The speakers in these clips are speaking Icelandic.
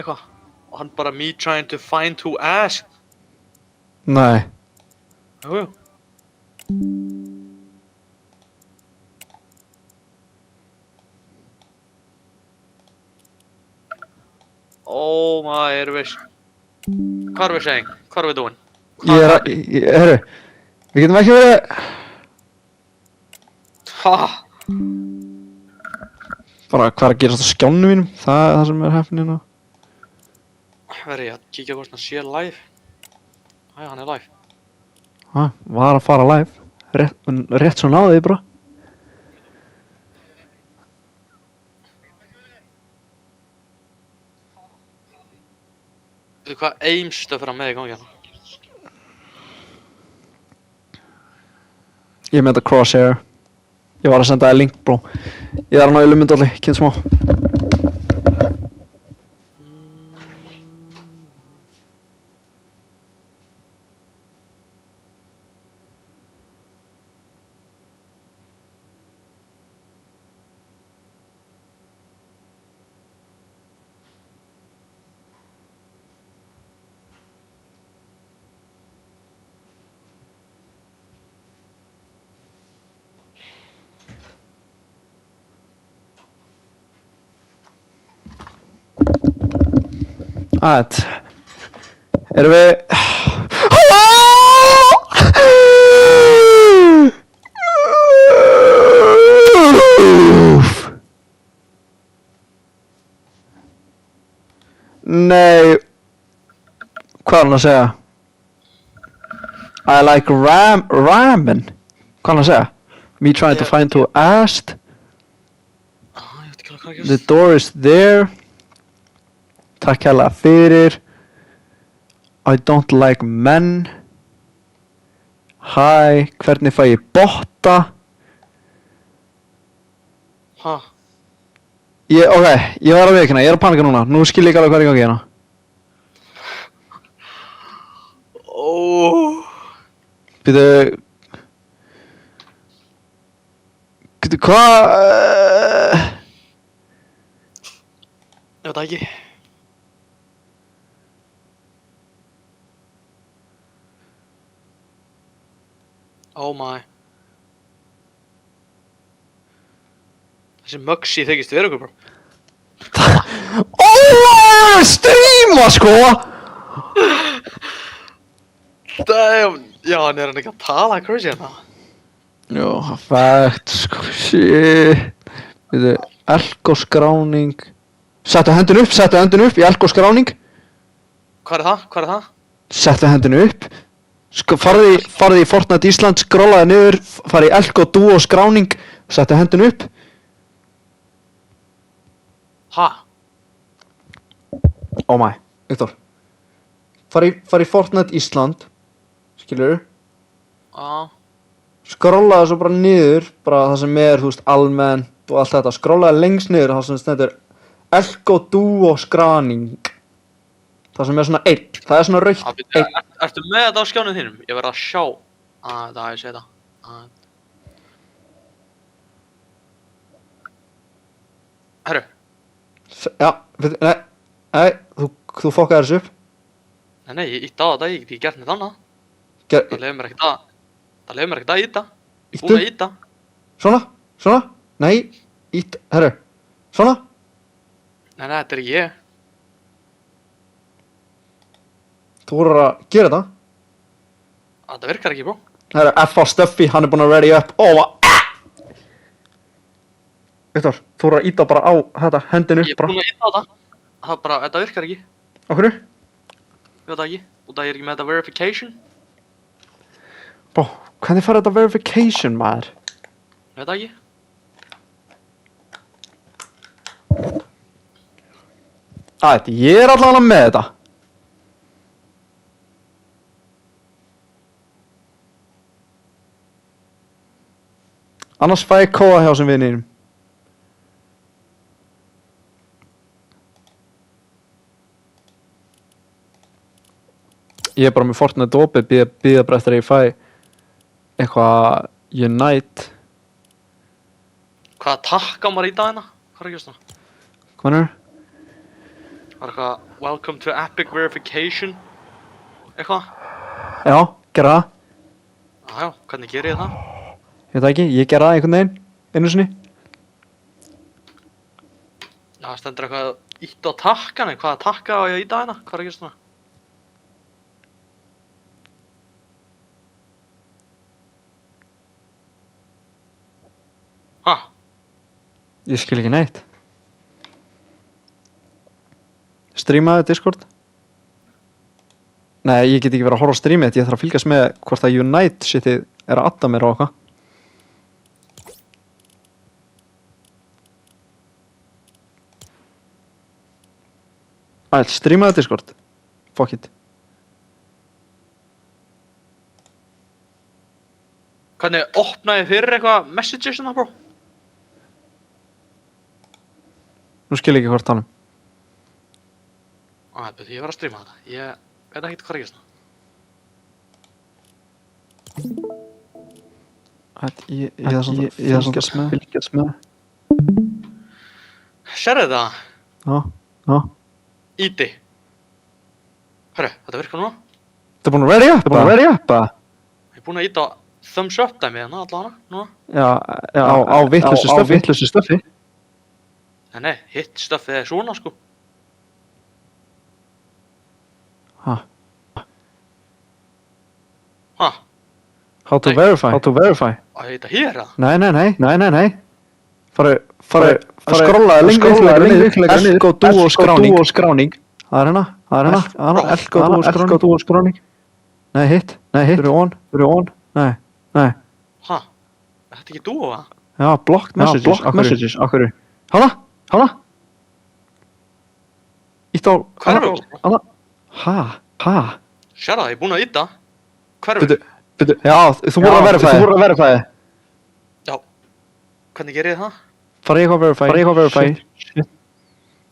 eitthvað. Og hann bara me trying to find who asked. Nei. Jú. Oh my, erum við... Hvað erum við saying? Hvað erum við doing? Herru, við getum ekki verið... Ha! Bara hvað er að gerast á skjánum mínum, það er það sem er happening á. Verði ég að kíkja hvort hann sé live. Æja, hann er live. Ha, var að fara live. Rétt svo náði því bara. Veitu hvað aim-stöf er hann með í gangi hérna? Ég með þetta crosshair. Ég var að senda þér link, bro. Ég er að ná í lumundolli, kynnt smá. Alright. Erum við... Nei. Hvað er hann að segja? I like ramen. Hvað er hann að segja? Me trying to find who asked. Ég veit ekki alveg hvað að The gerast. door is there. Takk hérlega fyrir. I don't like men. Hæ, hvernig fæ ég botta? Ha? Ok, ég var að viðurkenna, ég er að panika núna. Nú skil ég ekki alveg hvað er í gangi hérna. Oh. Býtu... Hvað... Ég veit það ekki. Oh my. Þessi Mugsy þykist vera okkur, bro. Stríma, sko! Damn. Já, hann er hann ekki að tala crazy hérna. Jó, fægt, sko, shit. Býtu, elkoskráning. Settu hendun upp í elkoskráning. Hvað er það? Hvað er það? Settu hendun upp. Sko, farði í Fortnite Ísland, skrollaði niður, farði í elko, duo, skráning, settu hendun upp. Ha? Oh my, Viktor. Farði í Fortnite Ísland, skilurðu? Skrollaði svo bara niður, bara það sem er, þú veist, almennt og allt þetta. Skrollaði lengst niður, það sem stendur elko, duo, skráning. Það sem er svona einn, það er svona rautt einn. Ertu með þetta á skjánum þínum? Ég verð að sjá. Það er að segja þetta. Herru. Já, nei, þú fokkaði þessu upp. Nei, ég ítti á þetta, ég get ekki gert neitt annað. Það lefur mér ekkert að íta. Ég er búinn að íta. Svona, nei, herru, svona. Nei, þetta er ekki ég. Þú voru að gera þetta. Þetta virkar ekki, bro. Herru, F.A. Stuffy, hann er búinn að ready up. Viktor, þú voru að íta bara á þetta, hendinu upp bara. Ég er búinn að íta á þetta. Það er bara, þetta virkar ekki. Á hverju? Ég veit það ekki. Og það er ekki með þetta verification. Bó, hvernig fær þetta verification, maður? Ég veit það ekki. Ég er allavega með þetta. Annars fæ ég kóa hjá sem vinninum. Ég er bara með Fortnite opið, býða bara eftir að ég fæ eitthvað Unite. Hvaða takk á maður að íta hérna? Hvað er að gerast það? Hvað meinarðu? Var eitthvað, welcome to Epic Verification. Eitthvað. Já, gera það. Já, hvernig ger ég það? Ég veit það ekki, ég gera það einhvern veginn, einu sinni. Já, það stendur eitthvað ítt á takkan, hvaða takka á ég að íta hérna? Hvað er að gera svona? Ha? Ég skil ekki neitt. Streamaðu Discord? Nei, ég get ekki verið að horfa á streamið, ég þarf að fylgjast með hvort að Unite shitið er að adda mér á eitthvað. Streamaðu Discord. Fuck it. Hvernig opnaði fyrir eitthvað messages hérna, bro? Nú skil ég ekki hvort tala um. Ég var að streama þetta. Ég veit ekki hvað er að gera svona. Ég er svona að fylgjast með. Sérðu það? Já. Íti. Hörru, þetta virkar núna. Þetta er búin að verja upp, Ég er búin að íta á thumbs up dæmi hérna allavega, núna. Já, á vitlausu stöffi. Nei, hitt stöffið er svona, sko. Ha? How to verify? Á ég íta hér, eða? Nei. Farðu skrollaði líklega niður. Elko Duo skráning. Það er hérna. Elko Duo skráning. Nei, hitt. Þú eru on. Nei. Er þetta ekki Duo, eða? Já, blocked messages. Akkur. Hana. Ítt á. Hverfur? Ha? Sérðu það, ég er búin að íta. Hverfur? Já, þú voru að verify. Já. Hvernig ger ég það? Farðu eitthvað verify.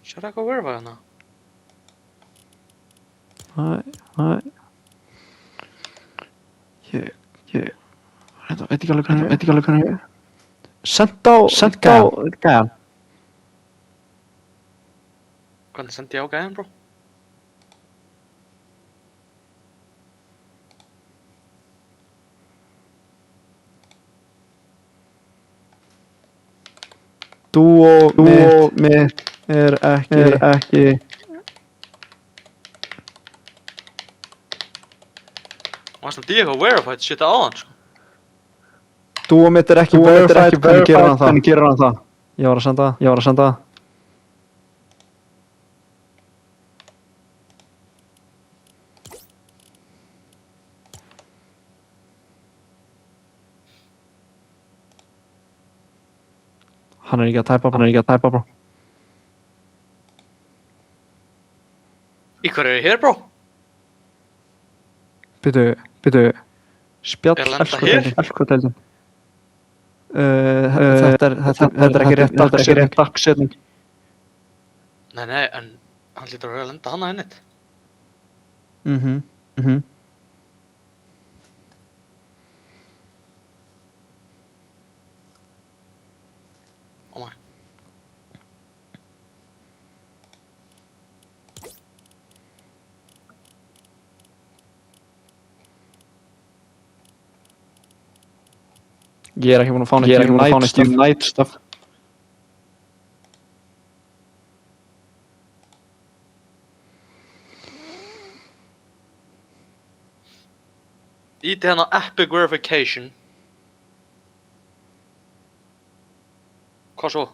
Sérðu eitthvað verify hérna? Nei. Ég veit ekki alveg hvernig ég. Send á gæjan. Hvernig sendi ég á gæjan, bro? Duo mitt er ekki. Það sendi ég eitthvað verified shit áðan, sko. Duo mitt er ekki verified, hvernig gerir hann það? Ég var að senda það. Hann er ekki að tæpa, bro. Í hverju er ég hér, bro? Byrju, spjall Er lenda hér? elskodeildin. Þetta er ekki rétt dagsetning. Nei, en hann lítur að vera að lenda hana innit. Mhm. Oh my. Ég er ekki búin að fá neitt Unite stuff. Íti hérna Epic Verification. Hvað svo?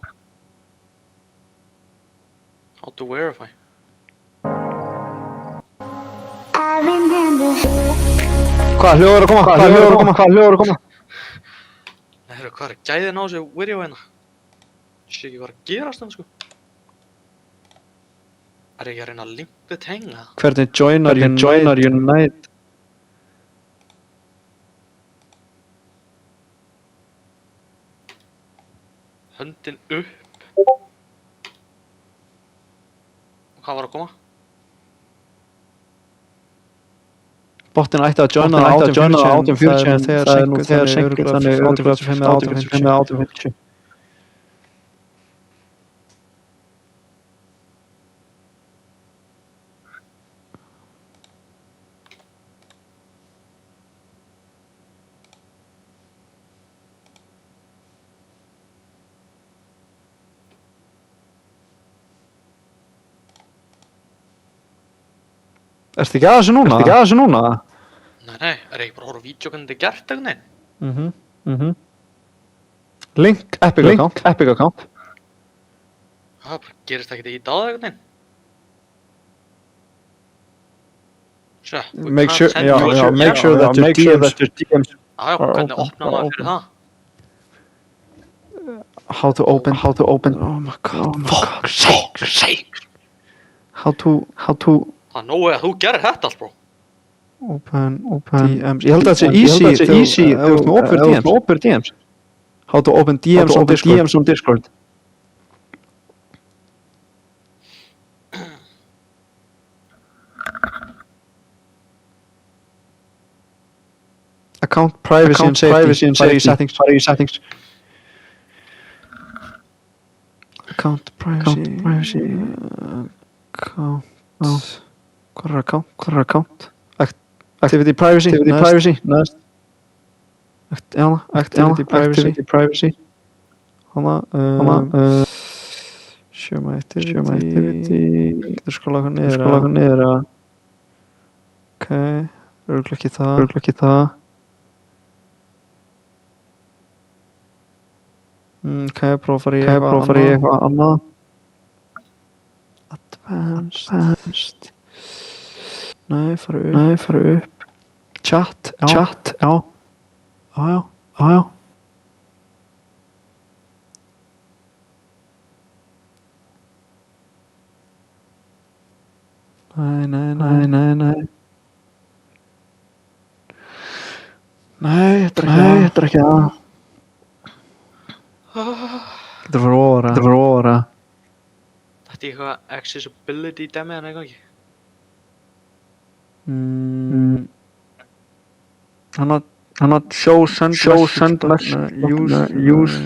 How to verify. Hvað hljóður að koma? Nei, heyrðu, hvað er gæðin á þessu video hérna? Ég sé ekki hvað er að gerast hérna, sko. Er ég ekki að reyna að link the thing, eða? Hvernig joinar Unite? Höndin upp. Og hvað var að koma? Bottin ætti að joina á 1840 þegar senkuð þannig 1845 eða 1850. Ertu ekki að þessu núna? Nei, er ég ekki bara að horfa á vídeo hvernig þetta er gert eitthvað? Link, Epic account. Það bara gerist ekkert í dag eitthvað? Sjá, Make sure that your DMs Já, hvernig opnar maður fyrir það? How to open. Oh my god. Fuck's sake. How to Það er nógu að þú gerir þetta alls, bro. open DMs. Ég held að það sé easy þegar þú ert með opið DMs. How to open DMs on Discord. Account privacy and safety. Fara í settings. Account privacy. Hvað er account? Activity privacy. Next. Activity privacy. Hana. Share my activity. Getur skrollað niður. Ok. Örugglega ekki það. Ok, prófa að fara í eitthvað annað. Advanced. Nei, fara upp. Chat, já. Nei. Nei, þetta er ekki það. Þetta er fyrir óra. Þetta er eitthvað accessibility dæmi en eitthvað ekki? Hann að show send use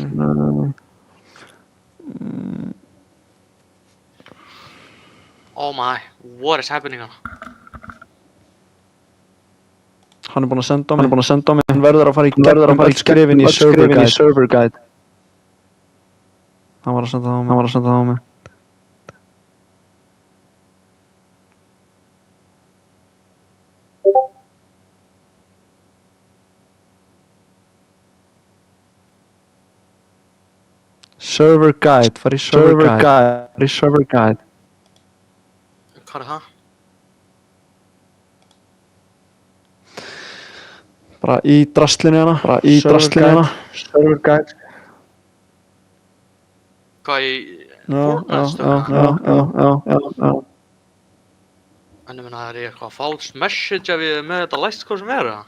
Oh my, what is happening hana? Hann er búinn að senda á mig. Hann verður að fara í skrifin í server guide. Hann var að senda það á mig. Server guide. Fara í server guide. Hvað er það? Bara í draslinu hana. Server guide. Hvað í Já. En ég meina, er ég eitthvað false message ef ég er með þetta læst hvað sem er það?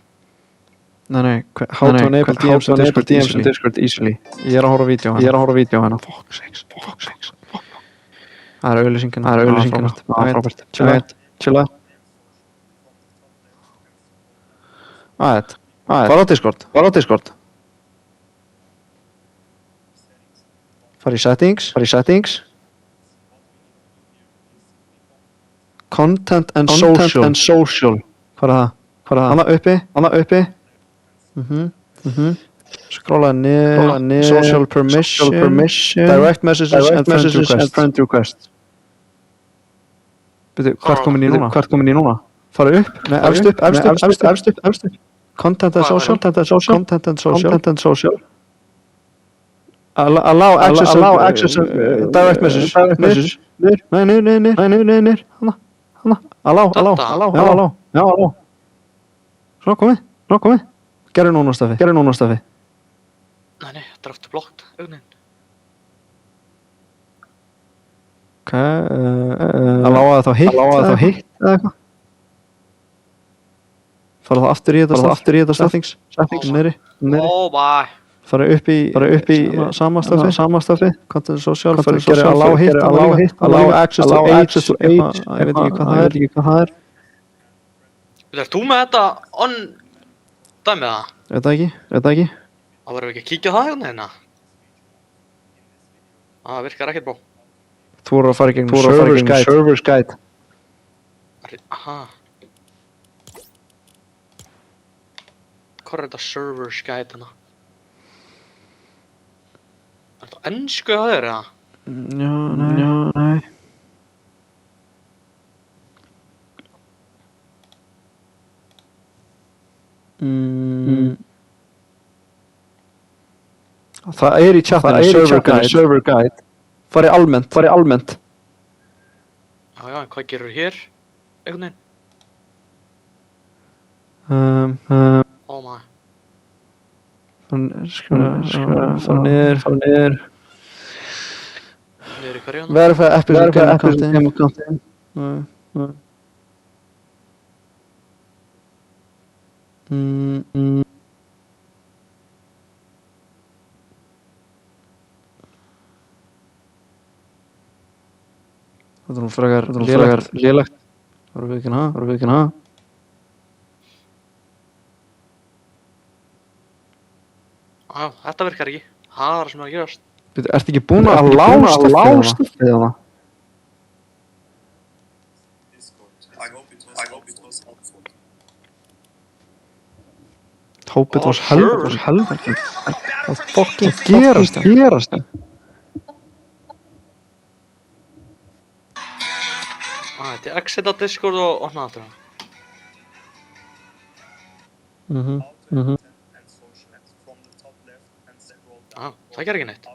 Nei, how to enable DMs on Discord easily. Ég er að horfa á vídeo hérna. Fuck sakes. Það er auðlýsingina. Frábært. Chilla. Ætt. Fara á Discord. Fara í settings. Content and social. Hvað er það? Hanna uppi. Skrolla niður. Social permission. Direct messages and friend requests. Byrju, hvert komin í núna? Fara upp? Nei, efst upp. Content and social. Allow access direct messages. Niður. Hanna. Allow. Já, allow. Svo komið. Gerðu núna stafi. Nei, þetta er aftur blokkt, auðvitað. Ok, allow að þá hitt eða eitthvað. Fara það aftur í þetta settings. Niðri. Oh my. Fara upp í sama stafi. Content social. Fara að gera allow hitt. Allow access to age. Ég veit ekki hvað það er. Er þú með þetta on dæmið það? Veit það ekki. Það verður ekki að kíkja á það hérna? Það virkar ekkert bó. Þú voru að fara í gegnum server's guide. Aha. Hvað er þetta server's guide hérna? Er þetta ensku á þér eða? Já, nei. Það í chatinu, server guide. Fari almennt. Já, en hvað gerur hér? Einhvern veginn? Oh my. Fara niður. Niður í hverju hann? Verify episode game account. Það er nú frekar lélegt. Það voru við ekki hafa. Já, þetta virkar ekki. Það er sem að gerast. Ertu ekki búin að lásta stuffið hana? Hope it was helvete. Hvað fucking gerast það? Þetta er exit á Discord og opna aftur hann. Það ger ekki neitt.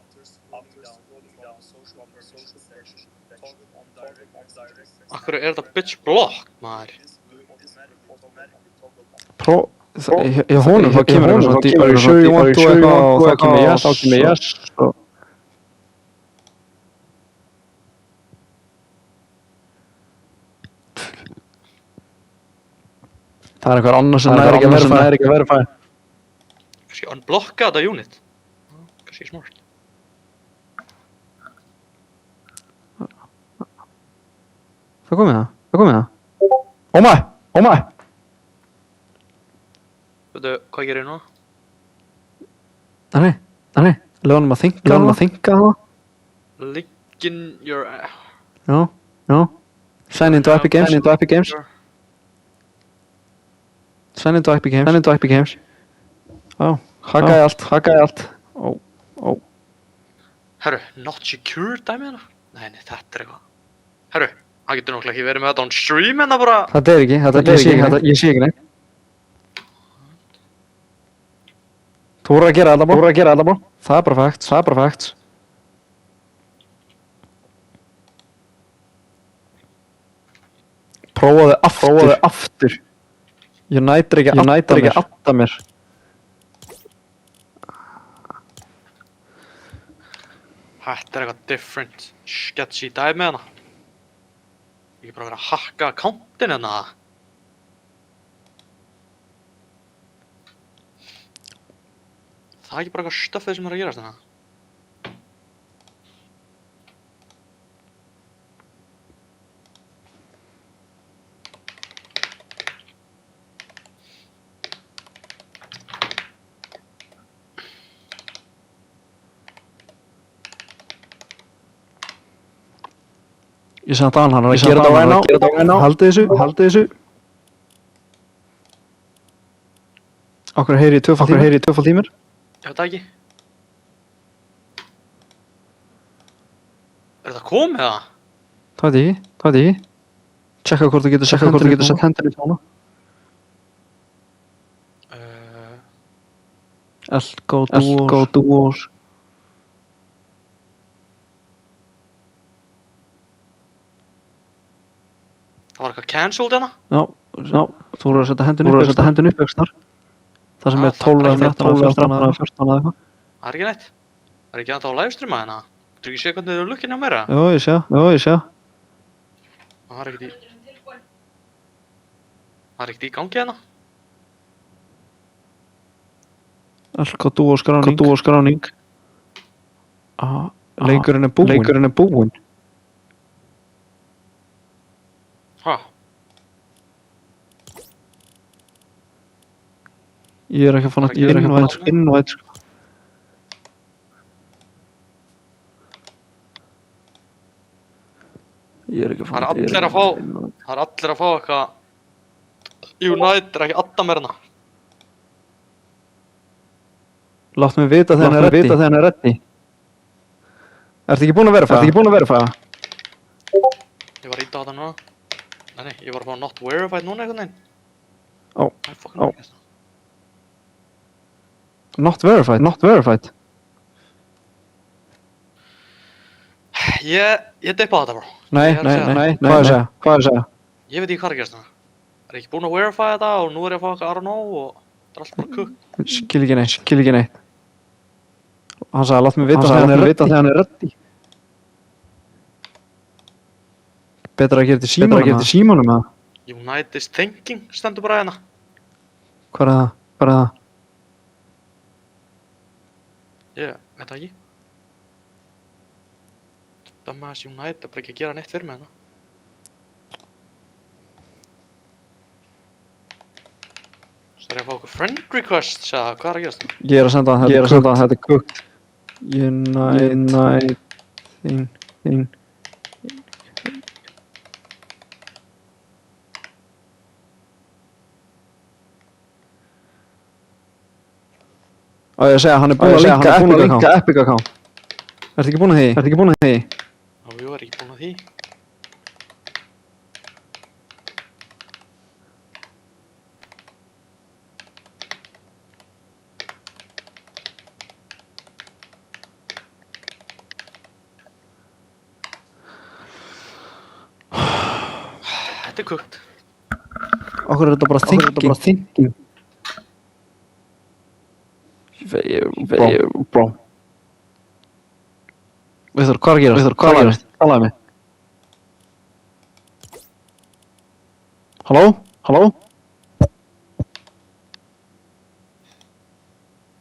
Akkur þetta bitch blocked, maður? Ég honum, þá kemur eitthvað svona are you sure you want to eitthvað og þá kemur yes. Það er eitthvað annars sem næri ekki að verify. Kannski unblocka þetta unit. Kannski smart. Það komið það. Oh my! Veitu, hvað gerir ég nú? Nei. Lefa hann að þinka hana. Link in your... Já. Sign into Epic Games. Sign into Epic Games. Já, hakaði allt. Ó. Herru, not secure dæmi hana? Nei, þetta er eitthvað. Herru, hann getur nokkla ekki verið með þetta on stream hérna bara. Þetta er ekki, ég sé ekki neitt. Þú voru að gera þetta bara. Það er bara facts. Prófaðu aftur. Ég nætir ekki atta mér. Þetta er eitthvað different sketchy dæmi hana. Ég er bara verið að hakka accountin hérna. Það er ekki bara eitthvað stöffið sem er að gerast hérna. Ég sagði hann er að gera þetta right now. Haldið þessu. Okkur heyri ég tvöfald tímur. Ég veit það ekki. Er þetta komið það? Það veit ég ekki. Tjekka hvort þú getur sett hendurinn í tóna. Elko duos. Það var eitthvað cancelled hérna? Já, þú voru að setja hendurinn upp ekstar. Það sem er 12 eða 14 eða eitthvað. Það er ekki neitt. Það er ekki að það á livestreama hérna. Þú ekki sé hvernig þið eru lukkin hjá mér eða? Jó, ég sé. Það er ekkert í gangi hérna. Elko duo skráning. Leikurinn er búinn. Hæ? Ég er ekki að fá nátt innvæt sko. Það er allir að fá eitthvað Unite er ekki adda mér hérna. Láttu mig vita þegar hann er ready. Ertu ekki búinn að verifa? Ég var að íta á þetta núna. Nei, ég var að fá not verified núna einhvern veginn. Ó. Not verified. Not verified. Ég dippa þetta, bro. Nei, Ég er að segja. nei. Hvað er að segja? Hvað er að segja? Ég veit ekki hvað er að gerast þarna. Er ég ekki búinn að verify þetta og nú er ég að fá eitthvað I don't know og þetta er allt bara cooked. Skil ekki neitt. Hann sagði, látt mig vita þegar hann er ready. Betra að gera þetta í símanum, eða? United is thinking stendur bara hérna. Hvað er það? Ég veit það ekki. Dumbass United er bara ekki að gera neitt fyrir mig hérna. Það er að fá okkur friend requests eða hvað er að gerast það? Ég er að senda hann, þetta er cooked. United thing. Og ég að segja, hann er búinn að linka Epic account. Ertu ekki búinn að því? Já, ég var ekki búinn að því. Þetta er cooked. Okkur er þetta bara thinking. Bro. Viktor, hvað er að gerast? Talaðu mig. Halló?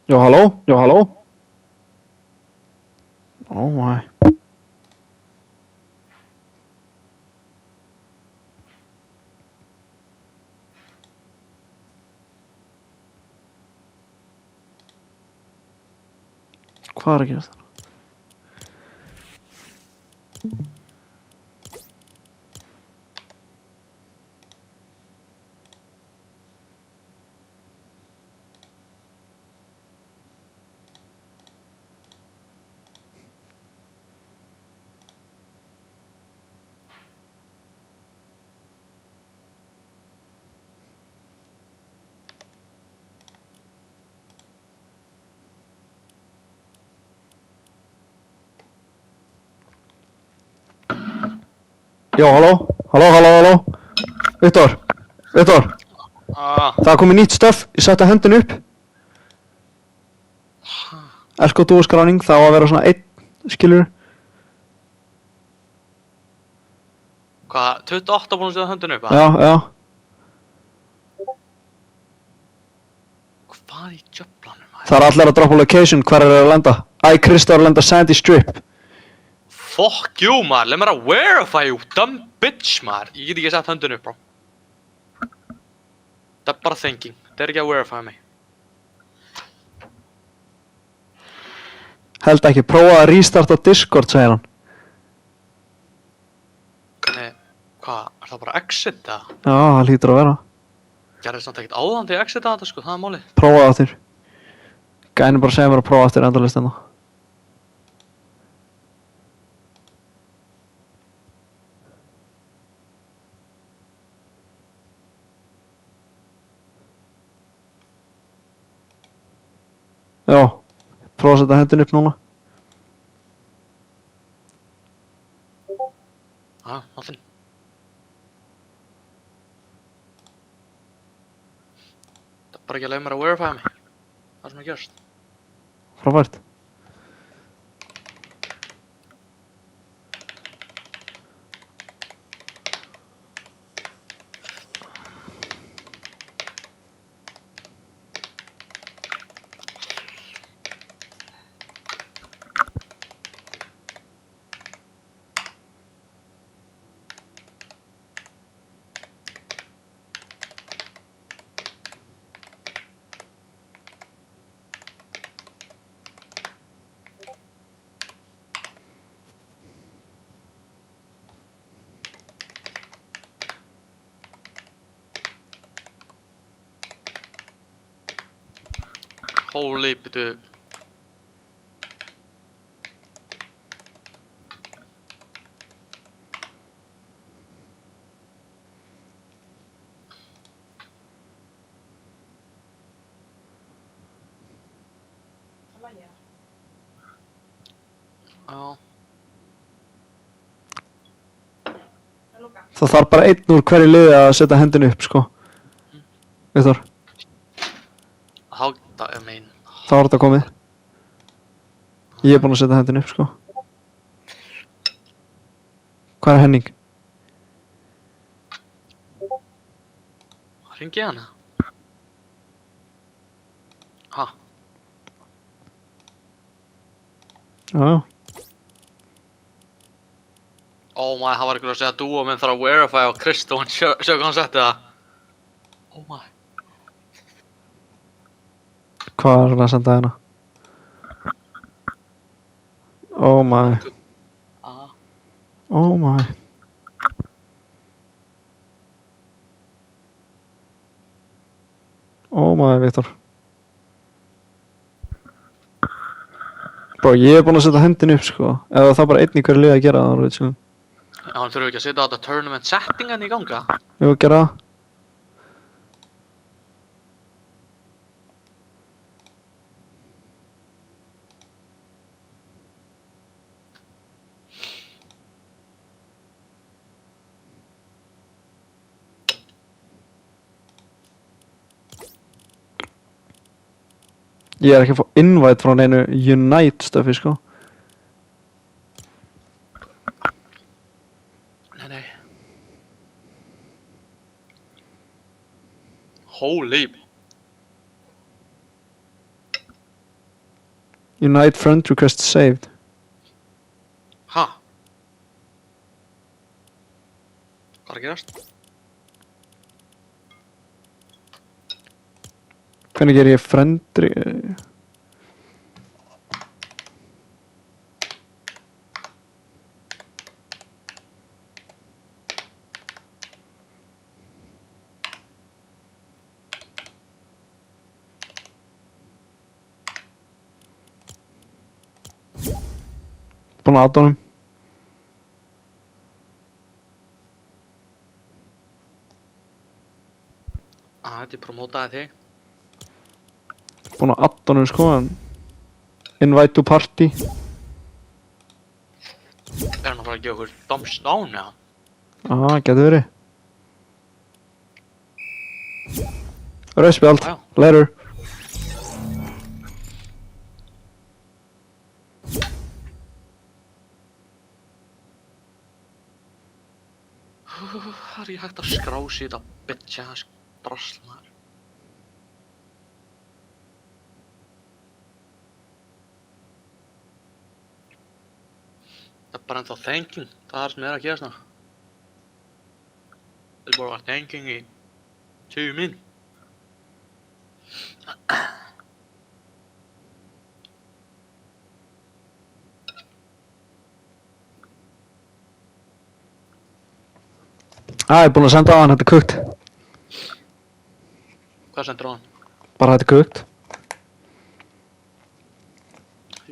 Já, halló? Oh my. Hvað er að gerast þarna? Já, halló. Viktor. Það er komið nýtt stöf, ég setti hendin upp. Elko skráning, það á að vera svona 1, skilur. Hvað, 28 búin að setja höndinu upp? Já. Hvað í djöflanum? Það er allir að droppa location, hver er að lenda? Krista er að lenda Sandy Strip. Fuck you, maður, leið mér að verify you, dumb bitch, maður. Ég get ekki sett höndinu upp, bro. Það er bara thinking, það er ekki að verify mig. Held ekki, prófa að restarta Discord, segir hann. Hvernig, hvað, er það bara exit, eða? Já, það hlýtur að vera. Gerði samt ekkert áðan til að exita þetta, sko, það er málið. Prófa aftur. Gæni bara segja mér að prófa aftur endurlistina. Já, prófa að setja hendin upp núna. Nothing. Það er bara ekki að leið mér að verify mig. Það er sem að gerast. Frábært. Holy, byrju. Já. Það þarf bara einn úr hverju liði að setja hendinu upp, sko. Viktor, Þá, ég mein. þá er þetta komið. Ég er búinn að setja hendinu upp, sko. Hvað er Henning? Hringi ég hana? Ha? Já. Oh my, hann var ykkur að segja að dúo minn þarf að verify á Kristofan, sjá hvað hann setti það. Oh my. Hvað er hann að senda hérna? Oh my. Oh my. Oh my, Viktor. Bro, ég er búinn að setja hendinu upp, sko. Ef það er bara einn í hverju liði að gera það, veit ég. Já, hann þurfum ekki að setja á þetta tournament settingan í ganga. Jú, gera það. Ég er ekki að fá invite frá neinu Unite stöfi, sko. Nei. Holy. Unite friend request saved. Ha? Hvað er að gerast? Hvernig ger ég friendri... Búinn að adda honum. Þetta promótaði þig. Búinn að adda honum, sko, en... Invite to party. Er hann að fara að gefa okkur thumbs down, já? Getur verið. Rauðspjald. Já. Later. Það er ég hægt að skrási þetta bitch-ass drasl, maður. Það er bara ennþá thanking, það er sem er að gerast ná. Það er bara thanking í 20 minn. Ég er búinn að senda á hann, þetta er kukt. Hvað sendur á hann? Bara þetta er kukt.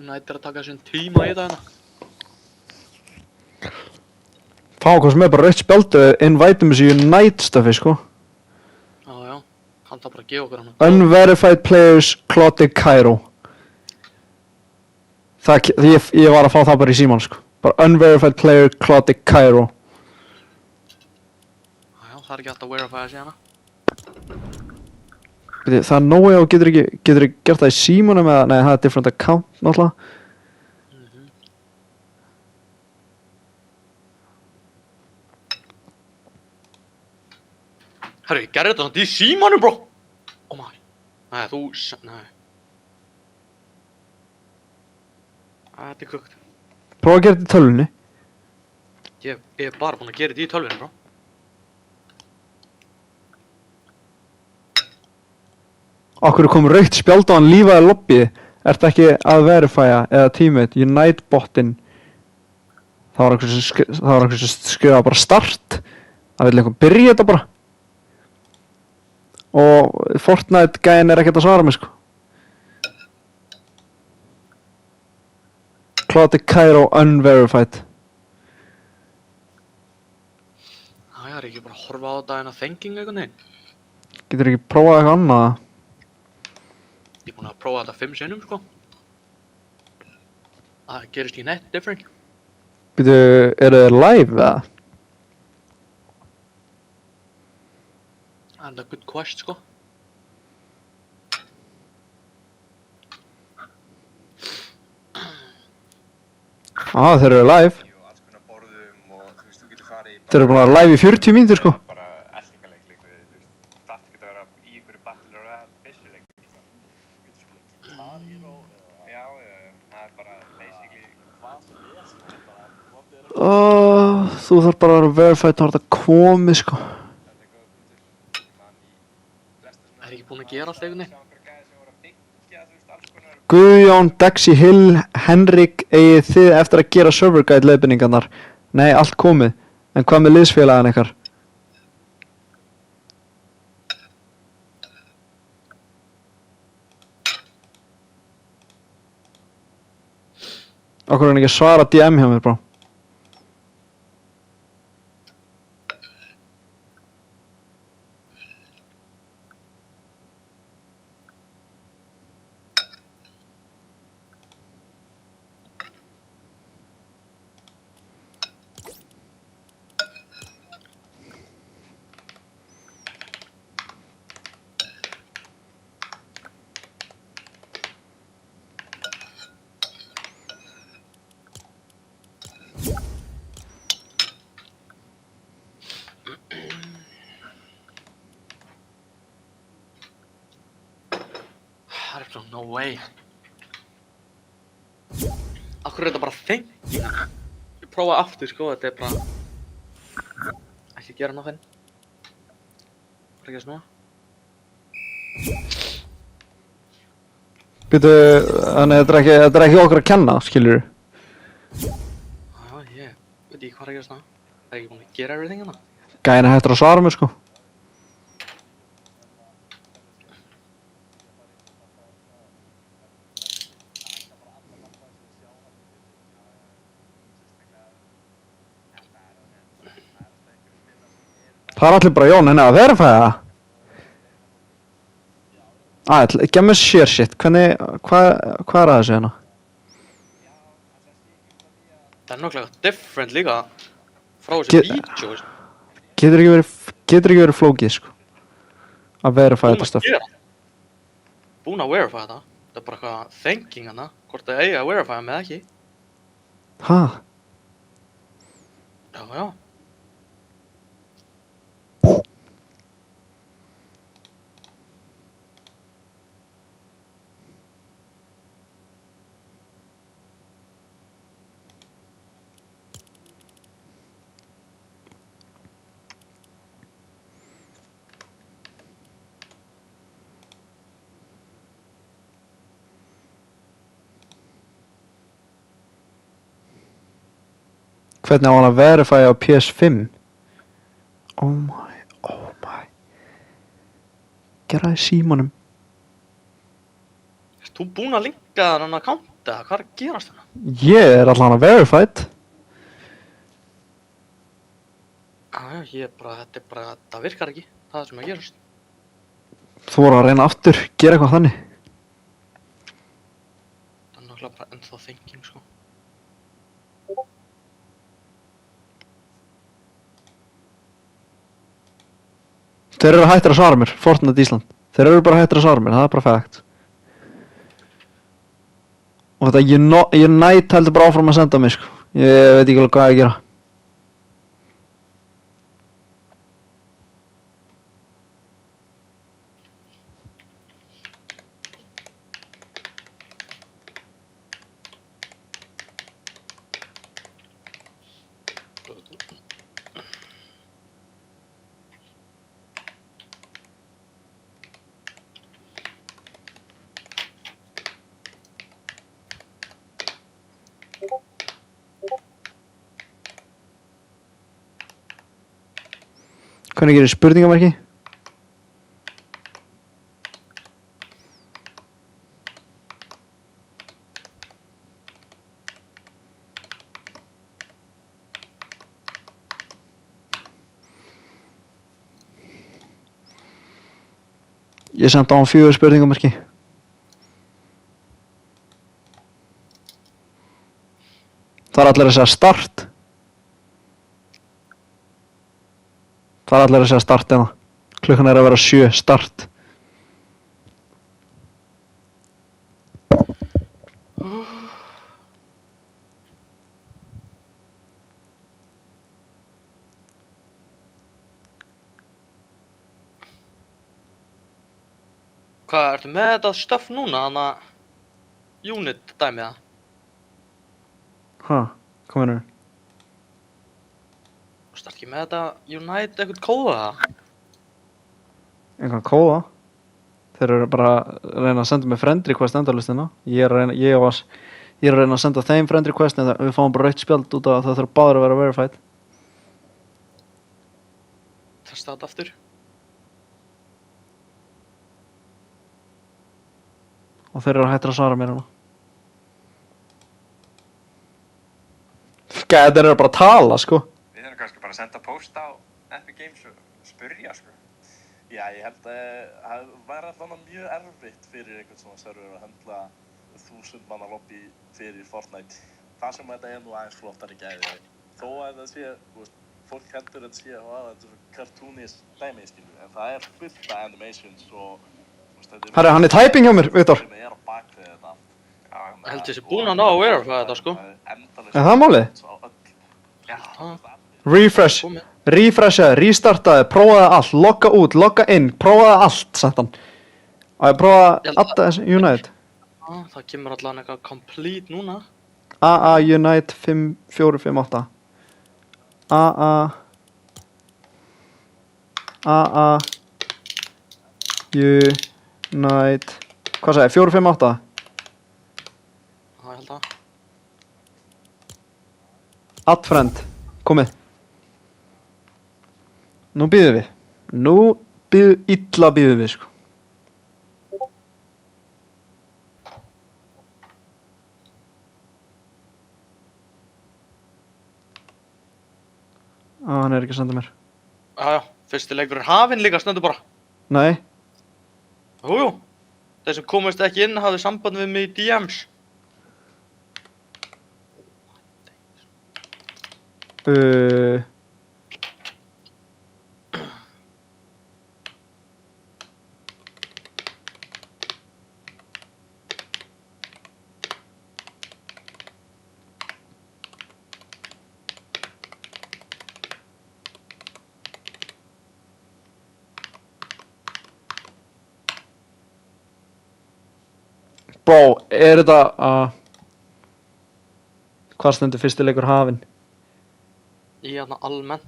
United er að taka sinn tíma í þetta hérna. Fá hvað sem er bara rautt spjaldu, invite þessi Unite stöfi, sko. Já, hann þarf bara að gefa okkur hann. Unverified players, Clotic Cairo. Ég var að fá það bara í síman, sko. Bara unverified player, Clotic Cairo. Það er ekki alltaf að verify þessi hana. Það er nógu og getur ekki gert það í símanum eða, nei, það er different account, náttúrulega. Herru, ég gerði þetta svona í símanum, bro! Oh my. Nei, nei. Þetta er kukt. Prófa að gera þetta í tölvunni. Ég er bara búinn að gera þetta í tölvunni, bro. Okkur kom rautt spjald á hann lífaði lobbyið. Ertu ekki að verifya eða teammate Unite botinn? Það var einhver sem skrifaði bara start. Það vil einhvern byrja þetta bara. Og Fortnite gæinn er ekkert að svara mig, sko. Clotic Cairo unverified. Það er ekki bara að horfa á þetta en að thanking eitthvað neginn. Getur ekki prófað eitthvað annað? Ég er búinn að prófa þetta 5 sinnum, sko. Það gerist ekki neitt different. Býtu, eru þeir live eða? Það er good question, sko. Þeir eru live. og alls konar borðum og þú veist, þú getur farið í Þeir eru búin að vera live í 40 mínútur sko. bara eltingaleik líka við, þú veist, það getur að vera í einhverju battle royale byssuleik, þú getur spilað Guitar Hero já, það er bara basically hvað sem Þú þarf bara að vera verified og þetta komið sko. þetta er góð punktur, man í flesta svona Það er ekki búin að gera allt einhvern veginn. sjá einhverja gæði sem voru að byggja, þú veist, alls konar Guðjón, Dexy Hill, Henrik, eigið þið eftir að gera server guide leiðbeiningarnar? Nei, allt komið. En hvað með liðsfélagann ykkar? Okkur er hann ekki að svara DM hjá mér, brá. Það er bara no way. Akkur er þetta bara thinking. Ég prófa aftur, sko, þetta er bara... Ekki gera nothing. Hvað er að gera svona? Býtu, þannig þetta er ekki okkur að kenna, skiljur. Já, ég veit ekki hvað er að gera svona. Það er ekki búin að gera everything hana. Gæðin er hættur að svara mér, sko. Það er allir bara Jón, henni að verifæða það. Gef mér share shit, hvað er að þessu hérna? Það er náttúrulega different líka frá þessu Ge- vídeo. Getur ekki verið flókið, sko. Að verifæða þetta stöf. Búin að verify þetta. Það er bara eitthvað thinking hana. Hvort það eigi að verify með ekki. Ha? Já, já. Hvernig á hann að verifæða á PS5? Oh my. Gera það í símanum. Erst þú búin að linka hann að kánta? Hvað er að gerast þarna? Ég er allan að verified. Já, ég er bara, þetta er bara, það virkar ekki. Það er sem að gerast. Þú voru að reyna aftur, gera eitthvað þannig. Það er náttúrulega bara ennþá thinking, sko. Þeir eru hættir að svara mér, Fortnite Ísland. Þeir eru bara hættir að svara mér, það er bara fact. Og þetta Unite heldur bara áfram að senda mig, sko. Ég veit ekki alveg hvað ég að gera. Hvernig gerir spurningamarki? Ég sendi á hann 4 spurningamarki. Fara allir að segja start. Fara allir að segja start hérna. Klukkan er að vera 7, start. Hvað, ertu með þetta stöff núna, hana unit dæmið það? Ha, hvað meinarðu? Þú start ekki með þetta Unite eitthvað kóða það? Einhvern kóða. Þeir eru bara að reyna að senda mig friend request endalistina. Ég er að reyna að senda þeim friend request en við fáum bara rautt spjald út af að það þurfa báður að vera verified. Testa þetta aftur. Og þeir eru hættir að svara mér hérna. Þeir eru bara að tala, sko. Við þurfum kannski bara að senda post á Epic Games og spyrja, sko. Já, ég held að það væri alltaf mjög erfitt fyrir einhvern svona server að höndla 1000 manna lobby fyrir Fortnite. Það sem þetta nú aðeins flottari gæði. Þó að það sé, þú veist, fólk heldur þetta sé, þetta er svo cartoonist dæmi, skilju, en það er fullt af animations og, þú veist, þetta Herra, hann er typing hjá mér, Viktor. sem er á bakvið þetta. Ég held þessi búinn að ná að verify þetta, sko. Er það málið? Refresh. Refreshaði, restartaði, prófaði allt, logga út, logga inn, prófaði allt, sagt hann. Og ég prófaði alltaf þessi Unite. Það kemur allavega eitthvað complete núna. AA Unite 5458. AA Unite, hvað sagði, 458? Já, ég held það. Add friend, komið. Nú býðum við. Illa býðum við, sko. Hann er ekki að senda mér. Já, fyrsti leikurinn hafinn líka, stendur bara. Nei. Jújú. Þeir sem komast ekki inn hafði samband við mig í DMs. Bro, er þetta hvað stendur fyrsti leikur hafinn? Í hérna almennt.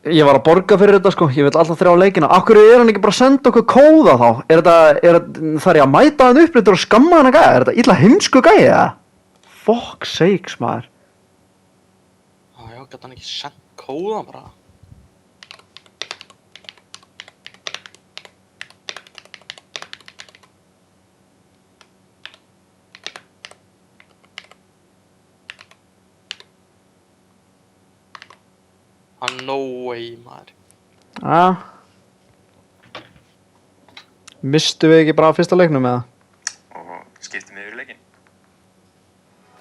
Ég var að borga fyrir þetta, sko. Ég vil alltaf 3 leikina. Akkur er hann ekki bara að senda okkur kóða þá? Þarf ég að mæta hann uppréttur og skamma hann að gæja? Er þetta illa heimsku gæja? Fuck sakes, maður. Já, gæti hann ekki sendt kóðan bara. No way, maður. Mistu við ekki bara á fyrsta leiknum, eða? Og skiptum við yfir leikinn.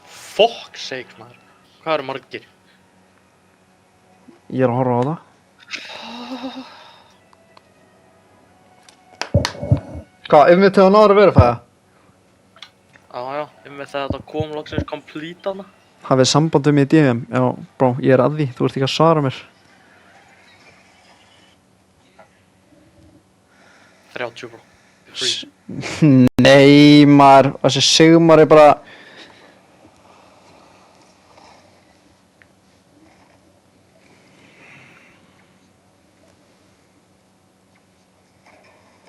Fuck sake, maður. Hvað eru margir? Ég er að horfa á það. Hvað, ef við tegum náður að verifæða? Já, með þetta kom loksins complete hana. Hafið samband um í DM. Já, bró, ég er að því. Þú ert ekki að svara mér. 30, bro. Nei, maður. Þessi Sigmar er bara...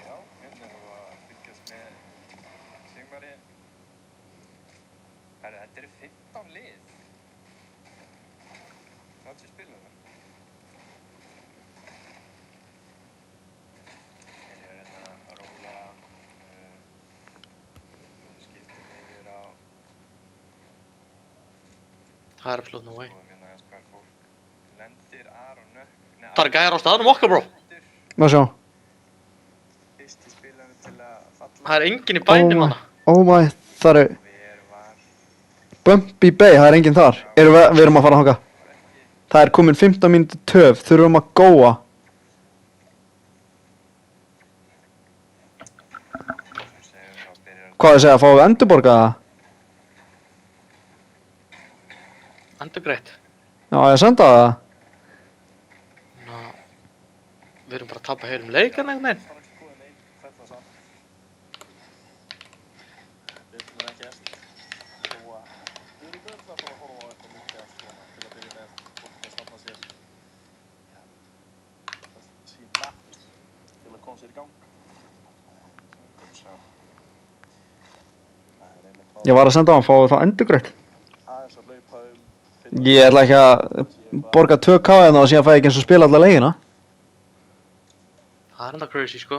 Já, hérna erum við að fylgjast með Sigmari. Þetta eru 15 lið. 30 spilarar. Þeir eru hérna að róla. Skiptum yfir á. Það er flott, no way. Og hérna hvað fólk lendir Aron Nökk. Það er gæjar á staðnum okkar, bro. Má sjá. Fyrsti spilarinn til að falla Það er enginn í bænum hana. Oh my, það eru Hver var Bumpy Bay, það er enginn þar. Við erum að fara þangað. Það er komin 15 mínútur töf, þurfum að góa. segjum þá byrjar Hvað ég segja, fáum við endurborgað það? Endurgreitt. Já, ég senda það. Ná, við erum bara að tapa heilum leikan einhvern veginn. Bara ekki skoðin einn, þetta samt. Við erum ekki eftir. Þó að við erum öll að fara að horfa á eitthvað líka svona til að byrja með fólk að standa sér. Já, það sín natt til að koma sér í gang. Sjá. Það er einmitt Ég var að senda á hann, fáum við það endurgreitt. aðeins að hlaupa Ég ætla ekki að borga 2K hérna og síðan fæ ég ekki eins og spila alla leikina. Það er enda crazy, sko.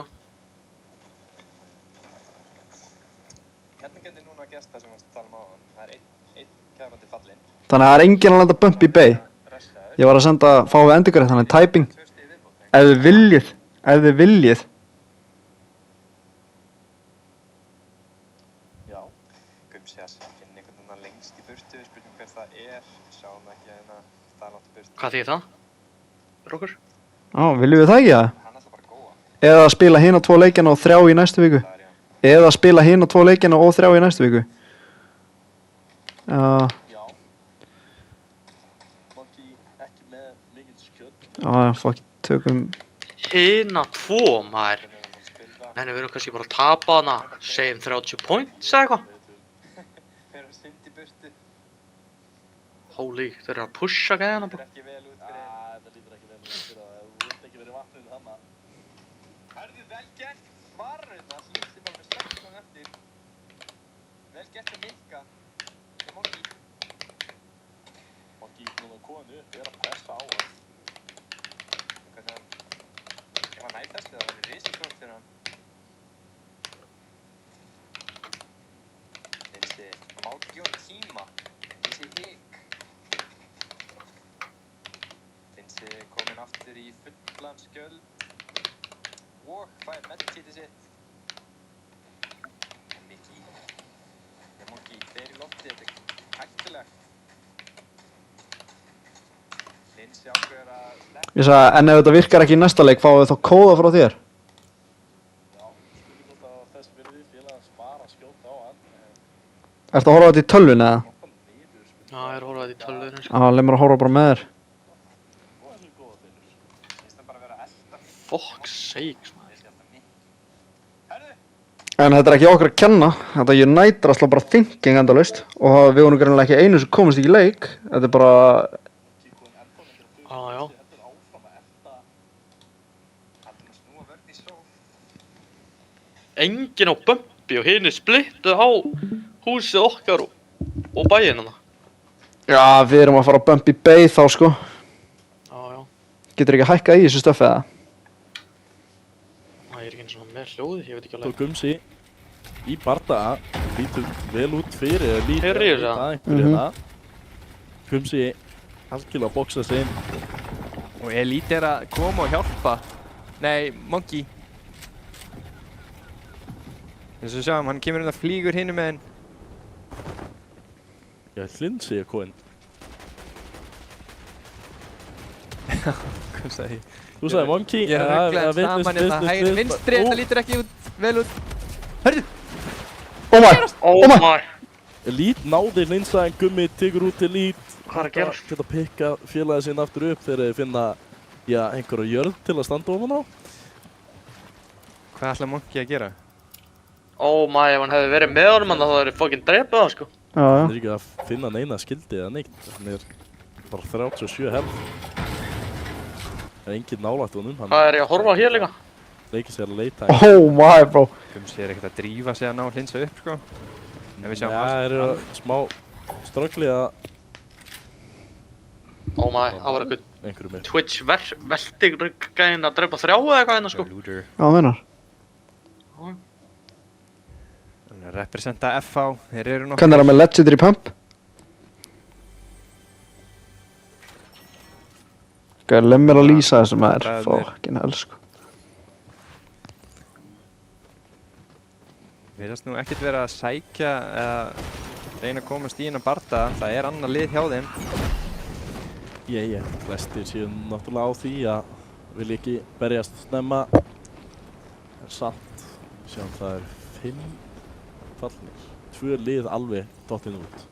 Hvernig getur núna gerst það sem við tala á hann? Það er einn kæfandi fallinn. Þannig að það er enginn að landa Bumpy Bay. Restaður. Ég var að senda, fáum við endurgreitt, þannig typing. 2 stig í viðbót. Ef þið viljið, Já, Gumsi að finna einhvern veginn lengst í burtu, spurningum hver það er. Sjáum ekki hérna, það er langt í burtu. Hvað þýðir það? Rókur? Já, viljum við það ekki það? Hann ætla bara að góa. Eða spila hina 2 leikina og 3 í næstu viku. Það er já. Eða spila hina 2 leikina og 3 í næstu viku. Já, já. Monkey ekki með mikið skjöld. já, fuck, tökum... Hina 2, maður. Hvernig er hann að spila? Nei, við erum kannski bara að tapa hana, segjum 30 points eða eitthvað. Hver er synd í burtu? Holy, þeir eru að pusha gæðina Þetta bara. er ekki vel út fyrir. Þetta lítur ekki vel út fyrir það. Þú vilt ekki verið vatninu þarna. Hörðu, vel gert. Varurna slíkti bara með 16 eftir. Vel gert með Mikka. Þetta er Monkey. Monkey núna konu upp, er að pressa á hann. Hvað það? Ef hann næði þessu, það verður risastórt fyrir hann. Linsi, hann má ekki gefa honum tíma. Linsi hik. Linsi kominn aftur í fullan skjöld. Og fær medkitið sitt. En Mikki. Já, Monkey, fer í lofti, þetta er hættulegt. Linsi ákveður að sleppa. Ég sagði, en ef þetta virkar ekki í næsta leik, fáum við þá kóða frá þér. Já, spurning hvort að þess virði félag að spara skjóta á hann. Ertu að horfa á þetta í tölvun eða? Hoppa niður, spurning. Já, ég er að horfa á þetta í tölvunum, sko. Já, leið mér að horfa bara með þér. Og þessi góða finnur. Finnst það bara vera að elda. Fuck's sakes, maður. Ég skal alltaf Mikki. Herðu! En þetta er ekki okkur að kenna. Þetta United er alltaf bara thinking endalaust. Og við vorum greinilega ekki einu sem komist ekki í leik. Þetta er bara... Kíkóin ennþá lengur að Já, já. heldur áfram að elda. Hann er að snúa vörn í sóf. Enginn á Bumpy og hinn er splittuð á húsið okkar og bæinn hana. Já, við erum að fara á Bumpy Bay þá, sko. Já, já. Getur ekki hækkað í þessu stöffi eða? Það er ekki eins og með hljóði, ég veit ekki Svo alveg. Gumsi í bardaga lítur vel út fyrir lítur Heyrðu ég það? einhverju hérna Gumsi algjörlega að boksa sig inn Og Elite er að koma og hjálpa. Nei, Monkey. Eins og sjáum, hann kemur að flýgur hinum meginn. Já, Linsi er koinn. Hvað sagði ég? Þú sagði Monkey. Ég er rugglaðið saman hérna hægri vinstri, þetta lítur ekki vel út. Hörðu! Oh my! Oh my. my! Lít náði Linsa en Gummi tekur út til Lít. Hvað er að gerast? Geta að pikka félagið sinna aftur upp þegar þeir finna já, einhverja jörð til að standa ofan á. Hvað ætla Monkey að gera? Oh my, ef hann hefði verið með honum hann þá hefði fucking drepið það, sko. Já, já. Hann er ekki að finna neina skildi eða neitt. Hann er bara 37 hefð. Það er engin nálægt honum. Hann Hvað er ég að horfa á hér líka? leikir sér að leita. Oh my, bro. Gumsi er ekkert að drífa sig að ná hlinsa upp, sko. En við sjáum Já, þeir eru að smá ströggli að Oh my, það var eitthvað einhverju með. Twitch velti gæðin að drepa 3 eða eitthvað hérna, sko. Looter. Já, meinar. Hann er að representa FH. Þeir eru nokkuð. Hvernig er það með Legendary Pump? Skal leið mér að lýsa þessu maður. Það er- Fucking hell, sko. Virðast nú ekkert vera að sækja eða reyna að komast í hennan bardaga. Það er annað lið hjá þeim. Ég, flestir séu náttúrulega á því að vilja ekki berjast snemma. En samt, sjáum það er 5 fallnir. 2 lið alveg dottinn út.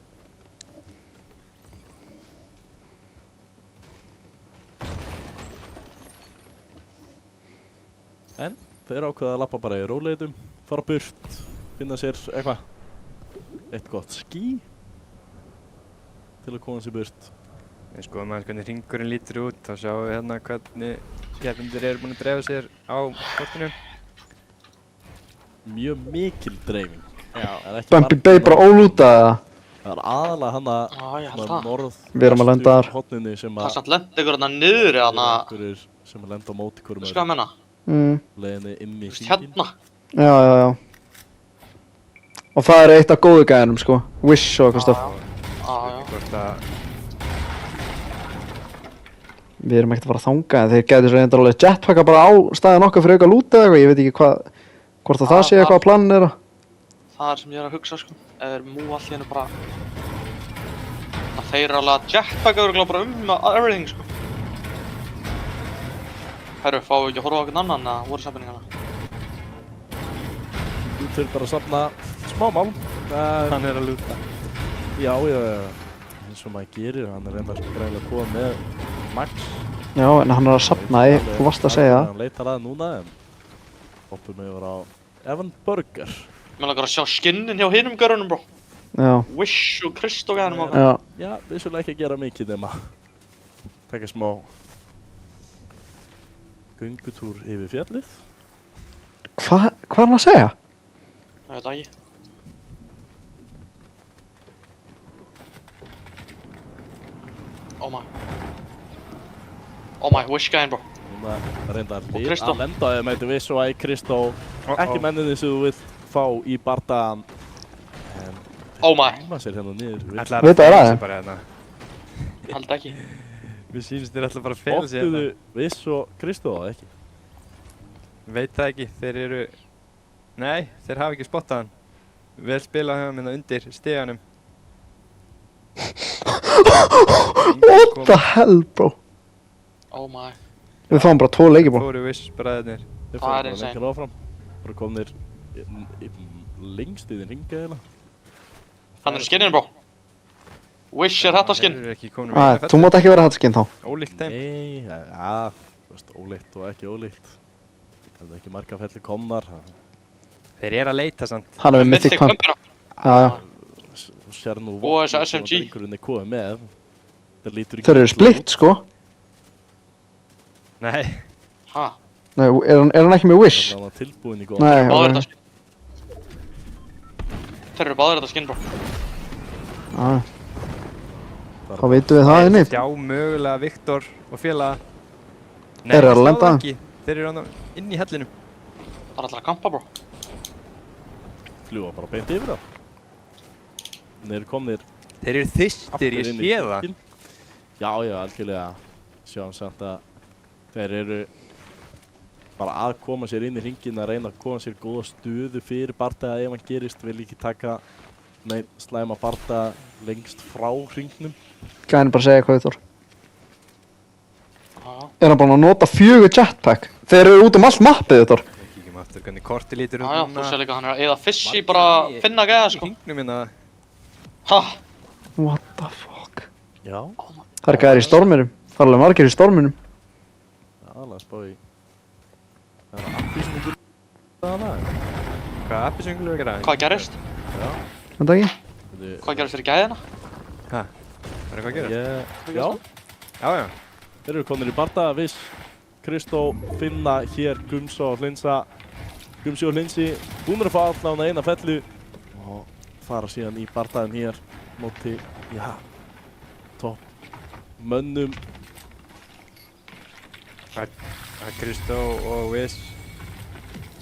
En þeir ákveða að lappa bara í róleitum, fara burt, finna sér eitthvað, eitt gott skí til að koma sér burt. Við skoðum aðeins hvernig hringurinn lítur út. Þá sjáum við hérna hvernig keppendur eru búin að dreifa sér á kortinu. Mjög mikil dreifing. Já. Bumpy Bay bara ólúta eða? Það er aðalega hana ég held það. Við erum að lenda þar. Hotninni sem Það er samt lent ykkur hérna niður eða einhverjir sem að lenda á móti hverjum Veistu hvað ég menna? leiðinni inn í hringinn. Hérna. Já. Og það er eitt af góðu gæðinum sko. Wish og eitthvað stöf. Hvort að Við erum ekkert að fara að þanga en þeir gæti svo reyndar alveg jetpacka bara á staðinn okkar fyrir auka lúta eða eitthvað. Ég veit ekki hvort að það sé eitthvað að planin er að. Það er sem ég er að hugsa sko. Ef þeir mú allt í hennu bara þeir eru alveg að jetpacka örugglega bara everything sko. Herru, fáum við ekki að horfa á einhvern annan eða voru sambindingarna? Þú þurfir bara að safna smámál. hann er að lúta. Já, eins og maður gerir, hann er reyndar greiðlega að koma með Max. Já, en hann er að safna þú varst að segja. Hann leitar að núna en hoppum yfir á Evan Burger. Mér langar að sjá skinnin hjá hinum görunum bró. Já. Wish og Krist og gæðinum okkar. Já. Já, vissulega ekki að gera mikið nema taka smá göngutúr yfir fjallið. Hvað er hann að segja? Ég veit það ekki. Oh my, Wish gæðin bró. Núna reyndar Og lið Kristó. að lenda þeim eitthvað viss og Kristó ekki menninni sem þú vilt fá í bardagan. En Oh my. Tíma sér hérna niður. Ætlaði Veit það fela það? sig bara hérna. Held ekki. Mér sýnist þeir ætla bara að fela sig Spottuðu hérna. viss og Kristó það ekki? Veit það ekki. Þeir eru... Nei, þeir hafa ekki spottað hann. Vel spilað höfum hérna undir stiganum. What the hell bro? Oh my. Við fáum bara 2 leiki bro. Fóru Wish bræðirnir. Þeir Það fóru er bara insane. lengra áfram. Bara komnir lengst í þinn ringa eiginlega. Hann er skinninn bró. Wish er þetta skinn. Þeir eru ekki komin Æ, þú mátt ekki vera hattskinn þá. Ólíkt þeim. Nei, já, þú veist, ólíkt og ekki ólíkt. Það er ekki marga felli komnar. Þeir eru að leita samt. Hann er við mythic pump. Pumpina. Já. Þú sér nú Og þessi SMG. drengurinn er komið með. Það lítur ekki Þeir eru illa splitt út. sko. Nei. Ha? Nei, er hann ekki með Wish? Það var tilbúin í góða. Nei, Báðir ok. þetta skinn. Þeir eru báðir þetta skinn bró. Já. Þá veitum við það inni. Sjá mögulega Viktor og félaga. Þeir eru að lenda. það ekki. Þeir eru inn í hellinum. Það er alltaf að kampa bró. Fljúa bara beint yfir það. Þeir eru komnir Þeir eru þyrstir, ég inn í sé það. hringinn. Já, algjörlega. Sjáum samt að þeir eru bara að koma sér inn í hringinn að reyna að koma sér góða stöðu fyrir bardaga ef hann gerist. Vil ekki taka slæma bardaga lengst frá hringnum. Gæðin bara að segja hvað Þór. Já. Er hann bara að nota 4 jetpack? Þeir eru út allt mappið Þór. Við kíkjum aftur hvernig kortið lítur Já, þú sér líka hann er að eyða fissi bara að finna gæða sko. Hringnum hérna. Ha? What the fuck? Já, Það er gæðir í storminum. Það er alveg margir í storminum. aðalega spá í. Það er appísningur þarna. Hvað appisönglu er að gera? Hvað gerist? Já, Veit það ekki? Hvað gerist fyrir gæðina? Hæ? Það er eitthvað að gera? Já, Já. þeir eru komnir í bardaga, Viss, Kristó, Finna, hér, Gumsi og Hlinsi, búnir að fá allan eina fellu og fara síðan í bardagan hér móti, topp mönnum. Það er Kristó og Wiss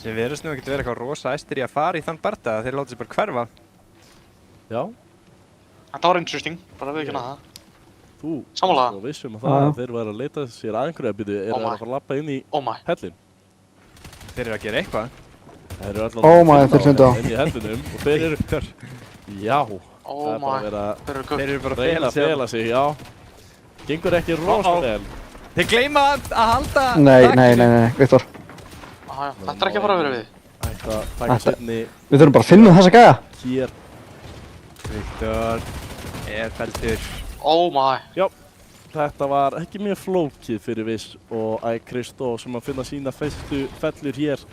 sem verðast nú ekkert vera eitthvað rosa æstir í að fara í þann bardaga. Þeir láta sig bara hverfa. Já, Þetta var interesting, bara við ekki það. þú Sammála. og vissum að það að þeir væri að leita sér að einhverju að byrju, Oh að my. fara að lappa inn í Oh my. hellin. Þeir eru að gera eitthvað. Það eru öll Oh my, þeir fundu á. inn í hendunum og þeir eru... Já, Oh það er bara my. verið að Þeir eru Þeir gugg. eru bara að reyna að fela sig, já. Gengur ekki rosa vel. Þeir gleyma að halda Nei, Viktor. Þetta er ekki að fara að vera við. Ætti að taka seinni Við þurfum bara að finna þessa gæja. hér. Viktor er feldur. Oh my. Þetta var ekki mjög flókið fyrir Viss og Kristó sem að finna sína fyrstu fellur hér.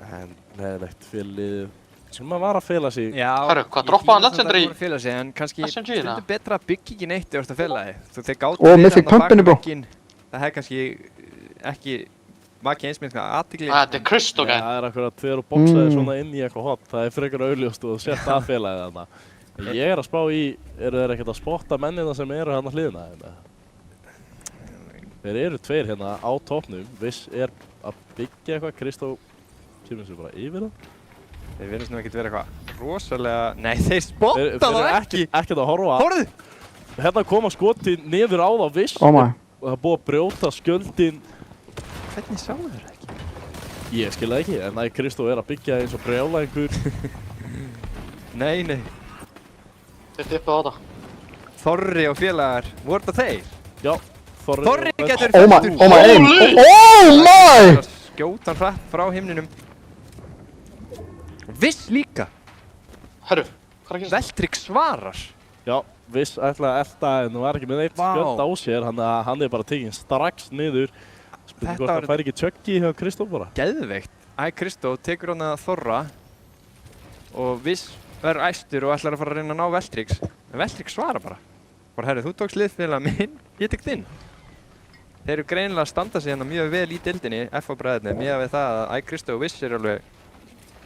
En neðilegt fyrir liðið sem að var að fela sig. Já, Herru, hvað droppaði hann Legendary? Það voru að fela sig, en kannski SMG -na? stundum betra að byggja ekki neitt ef þú ert að fela þig. Þeir gátu Og verið Mythic þarna bak Pumpinni, við bro. vegginn. Það hefði kannski ekki vakið eins með athygli. Þetta er Kristó gæn. Það er akkurat þegar þú bóksaði svona inn í eitthvað hot. Það er frekar augljóst og þú sért að fela þig þarna. En ég er að spá í, eru þeir ekkert að spotta mennina sem eru hérna hliðina? Þeir eru tveir hérna á toppnum. Viss er að byggja eitthvað. Kristó kemur sér bara yfir það. Þeir verðast nú ekkert vera eitthvað rosalega... Nei, þeir spotta Þeir það eru ekki! ekkert að horfa. Hórðu! Hérna koma skoti niður á þá Viss. Oh my. Og það er búið að brjóta skjöldin. Hvernig sáu þeir ekki? Ég skil það ekki, en Kristó er að byggja eins og brjála einhver. Nei. Þeir tippaði á þetta. Þorri og félagar, voru þetta þeir? Já, Þorri getur Oh my, oh my aim. Oh my! Skjóta hann hratt frá himninum. Viss líka! Herru, hvað er að gerast? Veltrik svarar! Já, Viss ætlaði að elta en það var ekki með neitt Vá. skjöld á sér, hann er bara tekinn strax niður. Spurning Þetta hvort var- það fær ekki tjöggi hjá Kristó bara. Geðveikt! Kristó tekur hann að Þorra og Viss verður æstur og ætlar að fara að reyna að ná Veltriks. En Veltriks svarar bara. Bara herru, þú tókst liðfélag minn, ég tek þinn. Þeir eru greinilega að standa sig hérna mjög vel í dildinni, FH bræðirni, miðað við það að Kristó og Viss eru alveg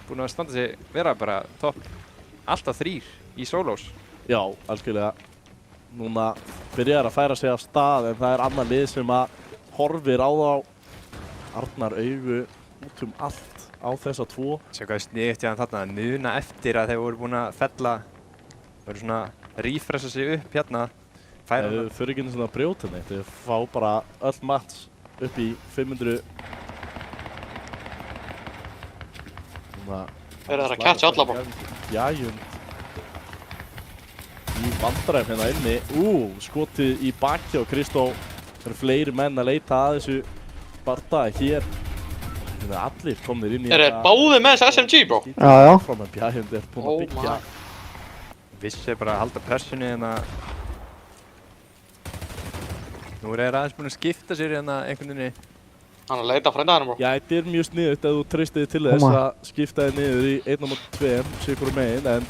búin að standa sig vera bara topp alltaf 3 í solos. Já, algjörlega. Núna byrjar að færa sig af stað en það er annar lið sem að horfir á þá. Arnar augu út allt á þessa tvo. Sjá hvað er sniðugt hjá hann þarna, að muna eftir að þeir voru búin að fella, voru svona að refresha sig upp hérna. Færa Þau hann. fyrir ekki einu svona að brjóta neitt, þau fá bara öll mats upp í 500. Núna... Eru þeir að catcha alla bara? Jæjum. Í vandræðum hérna inni. Skotið í baki á Kristó. Það eru fleiri menn að leita að þessu bardaði hér. Það er allir komnir inn í Eru þeir báðir með þessi SMG, bro? Já. Frá með Bjæjund er búinn Oh að byggja. Viss er bara að halda pressunni hérna. Nú er þeir aðeins búin að skipta sér hérna einhvern veginn. Hann er að leita að frænda hann, bro. Já, þetta er mjög sniðugt ef þú treystið til Oh þess my. að skipta þið niður í 1 á 2 sigur megin, en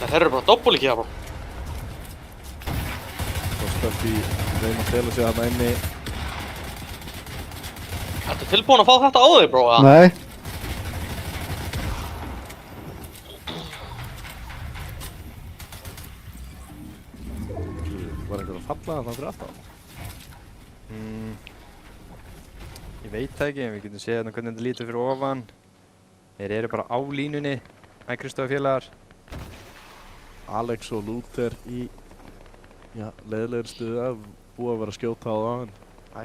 Þeir eru bara doppulíkið það, bro. kostar því reyna að fela sig þarna inni. Ertu tilbúin að fá þetta á þig, bro, eða? Nei. Var einhver að falla þarna fyrir aftan? Ég veit það ekki, en við getum séð hérna hvernig þetta lítur fyrir ofan. Þeir eru bara á línunni, Kristó og félagar. Alex og Luther í leiðilegri stuðu að búið að vera að skjóta á það, en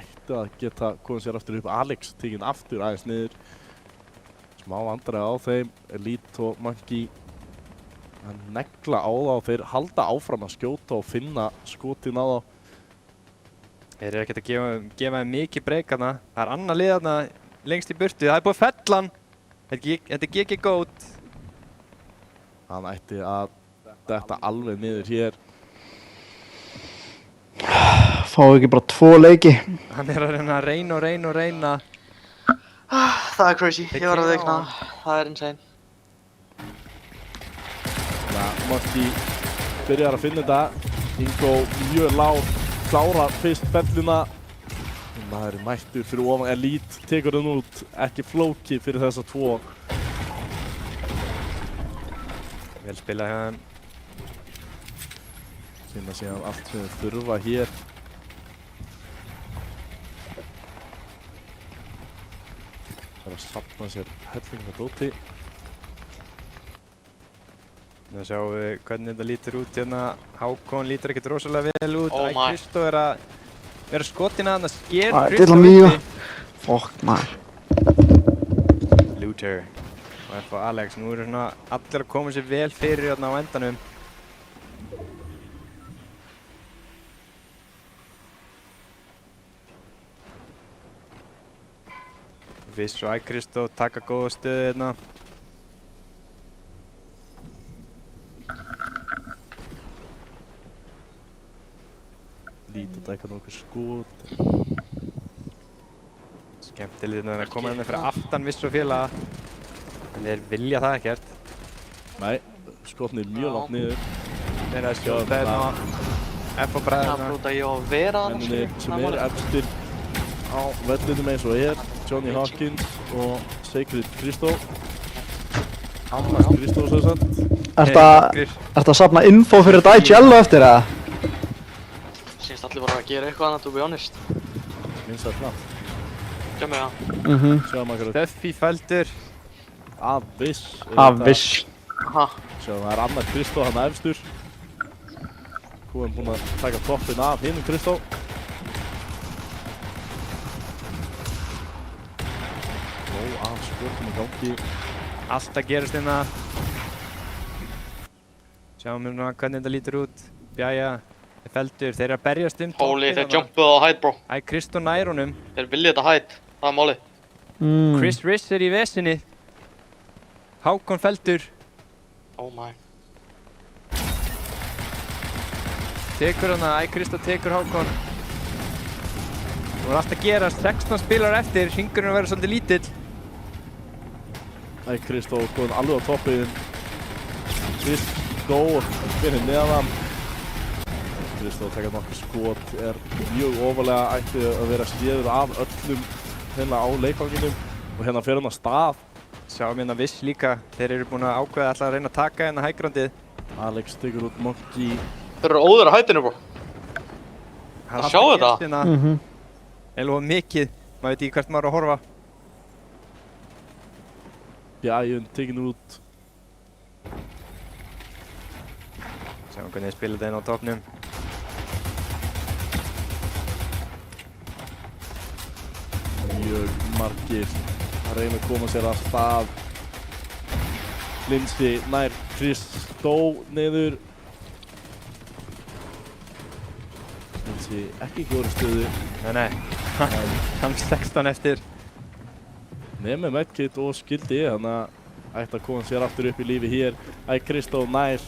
ætti að geta komið sér aftur upp. Alex tekinn aftur aðeins niður. Smá vandræði á þeim, Elite og Monkey að negla á þá, þeir halda áfram að skjóta og finna skotin á þá. Þeir eru ekkert að gefa þeim mikið breyk hérna. Það er annað lið hérna lengst í burtu. Það er búið að fella hann. Þetta er GG Goat. Hann ætti að detta alveg niður hér. Fá ekki bara 2 leiki. Hann er að reyna og reyna. Það er crazy, ég var að veikna. Það er insane. Þannig að Monkey byrjar að finna þetta. Ingo mjög lág, klárar fyrst felluna. Það er mættur fyrir ofan. Elite tekur hann út, ekki flókið fyrir þessa 2. Vel spilað hjá þeim. Finna síðan allt sem þau þurfa hér. Það er að safna sér hellinga dóti. Nú sjáum við hvernig þetta lítur út hérna. Hákon lítur ekkert rosalega vel út. Oh my. Kristó er að vera skotin að hann að sker Æ, Kristó til að míga. uppi. Fokk maður. Luther og F og Alex. Nú eru svona allir að koma sér vel fyrir hérna á endanum. Viss og iCrystal taka góða stöðu hérna. Lítið að taka nokkuð skot. Skemmtilegt að koma hérna fyrir aftan Viss og félaga. En þeir vilja það ekkert. Nei, skotnir mjög langt niður. Þeir eru að skjóta hérna á F og bræðina. Það brúta ég á að vera þarna, Mennirnir skilur, sem það eru málið. efstir á vellinum eins og Johnny Hawkins og Sacred Crystal. Crystal svo sagt. Ertu að safna info fyrir þetta IGL eftir eða? Sýnst allir bara að gera eitthvað annað, to be honest. Minnst það fram. Kjömmið það. Sjáum akkurat Duffy fældur. af Viss. Viss. Aha. Sjáum það annar Crystal hann efstur. Kúin búinn að taka toppinn af hinum Crystal. Af skotum í gangi. Allt að gerast hérna. Sjáum við núna hvernig þetta lítur út. Jæja, þeir feldur. Þeir eru að berjast Holy, þeir jumpuðu á hætt, bro. Crystal nær honum. Þeir vilja þetta hætt. Það er málið. Chris Riss er í vesinni. Hákon feldur. Oh my. Tekur hana, Crystal tekur Hákon. Nú er allt að gerast. 16 spilar eftir. Hringurinn verður svolítið lítill. Crystal góðin alveg á toppinn. Viss góð fyrir neðan. Crystal taka nokkuð skot, er mjög ofalega ætti að vera sléður af öllum hérna á leikvanginum og hérna fer hann að stað. Sjáum hérna Viss líka. Þeir eru búin að ákveða alltaf að reyna að taka hérna hægrandið. Alex tekur út Monkey. Þeir eru óður á hættinu, bro. Sjáu þetta? Eða of mikið. Maður veit ekki hvert maður er að horfa. Bjæjun tekin út. Sjáum hvernig þeir spila þetta inn á toppnum. Mjög margir að reyna að koma sér að stað. Lindsay nær Crystal niður. Lindsay ekki í góðri stöðu. Nei. Hann 16 eftir. Nefnir medkit og skildi, þannig að ætti að koma sér aftur upp í lífi hér. Crystal nær.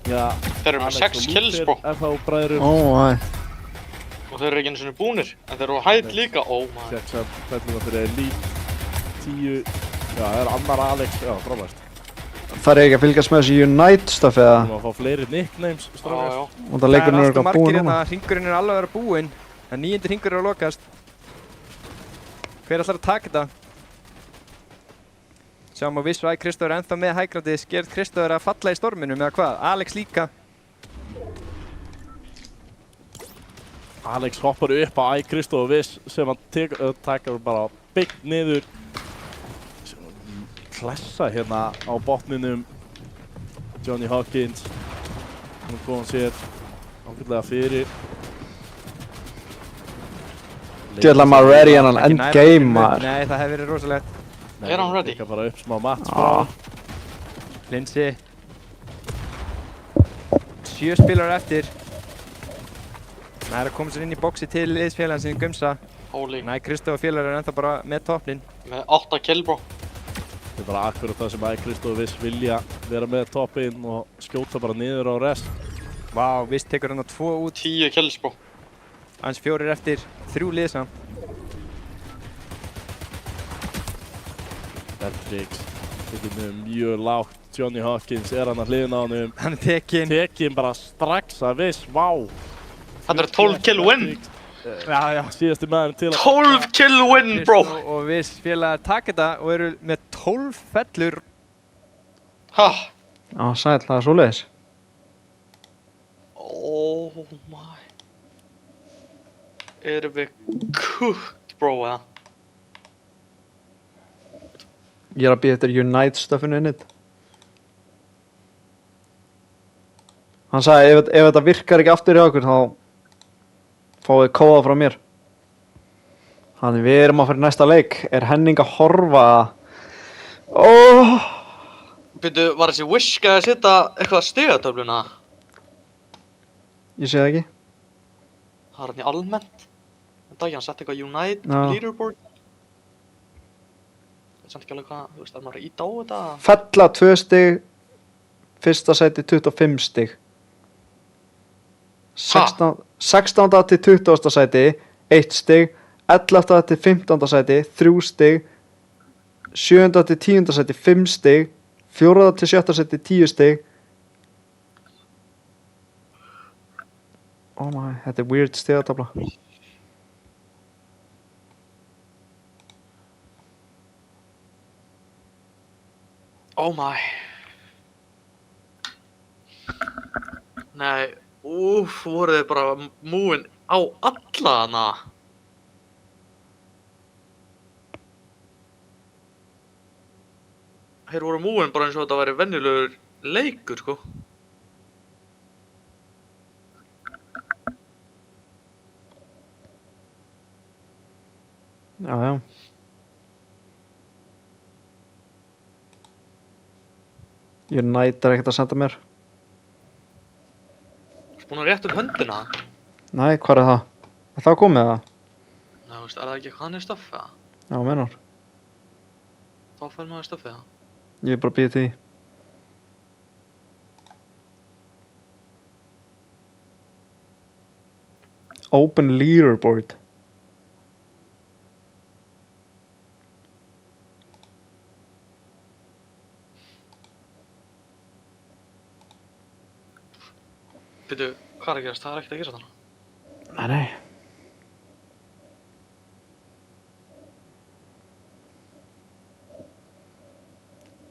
Já, Þeir eru með 6 kills, bro. FH bræðurum. Og þeir eru ekki einu sinni búnir. En þeir eru á hætt líka. Oh my. Sexan, fellum það fyrir Elite. 10. Já, það er annar Alex. Já, frábært. Það ekki að fylgjast með þessi Unite stuff Við eða? erum að fá fleiri nicknames, strákar. Já. Og það leikurinn eru eitthvað búinn núna. Hringurinn er alveg að vera búinn. En 9. hringur er að lokast. Hver ætlar að taka þetta? Sjáum að Viss og Crystal er ennþá með hægrandið. Skerð Crystal er að falla í storminum eða hvað? Alex líka. Alex hoppar upp á Crystal og Viss sem hann tekur bara byggt niður. Klessa hérna á botninum. Johnny Hawkins. Hann kom sér ágætlega fyrir. Djöðla maður ready en hann endgame maður. Nei, það hefði verið rosalegt. Er hann ready? Líka bara upp smá mats frá. Lindsay. 7 spilar eftir. Það er að koma sér inn í boxi til liðsfélagans í Gumsa. Holy. Crystal og félagar er ennþá bara með toppnin. Með 8 kill, bro. Þetta er bara akkurat það sem Crystal og Viss vilja vera með toppinn og skjóta bara niður á rest. Vá, Viss tekur hann á 2 út. 10 kills, bro. Aðeins 4 eftir, 3 lið samt. Beltrix tekur mjög lágt. Johnny Hawkins er hann að hliðina á honum. Hann er tekinn. Tekinn bara strax að Viss, vá. Þetta er 12 kill win. Já. Síðasti maðurinn til að 12 kill win, bro. Crystal og Viss félagar taka þetta og eru með 12 fellur. Ha. Já, sæll, það er svoleiðis. Oh my. Erum við cooked, bro, eða? Ég er að býða eftir Unite stuffinu innit. Hann sagði ef þetta virkar ekki aftur hjá okkur þá fáið kóða frá mér. Þannig við erum að fara í næsta leik. Er Henning að horfa Byrju, var þessi Wish að setja eitthvað stigatöfluna? Ég sé það ekki. Það er hann í almennt. En dag hann sett eitthvað Unite Já. Leaderboard. Það er samt ekki alveg hvað, þú veist, er maður að íta á þetta? Fella 2 stig. Fyrsta sæti 25 stig. 16. til 20. sæti 1 stig. 11. til 15. sæti 3 stig. 7. til 10. sæti 5 stig. 4. til 7. sæti 10 stig. Oh my, þetta er weird stigatabla. Oh my. Nei, voru þið bara múin á alla hana? Þeir voru múin bara eins og þetta væri venjulegur leikur, sko. Já, já. Unite er ekkert að senda mér. Þú búin að rétta upp höndina? Nei, hvað er það? Er það komið það? Nei, þú veist, er það ekki eitthvað hann í stöfið það? Já, menar. Þá fær maður í stöfið það. Ég er bara að býða því. Open leaderboard. Byrju, hvað er að gerast? Það er ekkert að gera þarna. Nei, nei.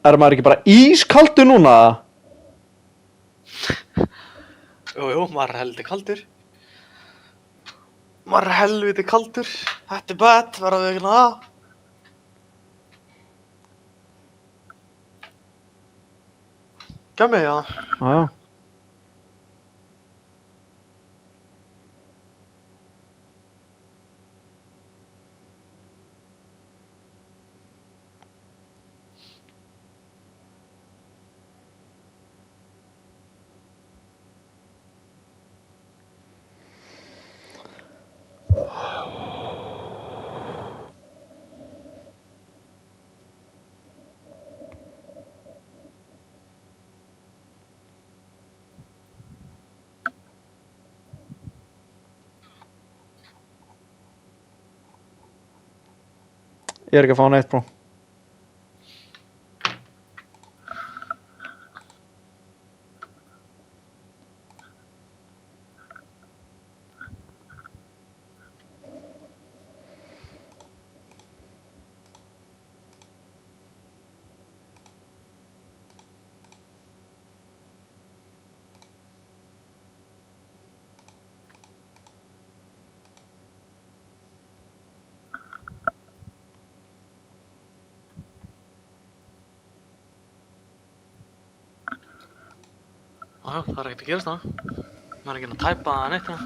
Er maður ekki bara ískaldur núna? Jú, maður er helviti kaldur. Maður er helviti kaldur. Þetta er bad, verðum við ekki það. Gæmi, já. Já, já. Ég er ekki að fá neitt, bró. Já, það er ekkert að gerast það. Maður er ekki að tæpa neitt það.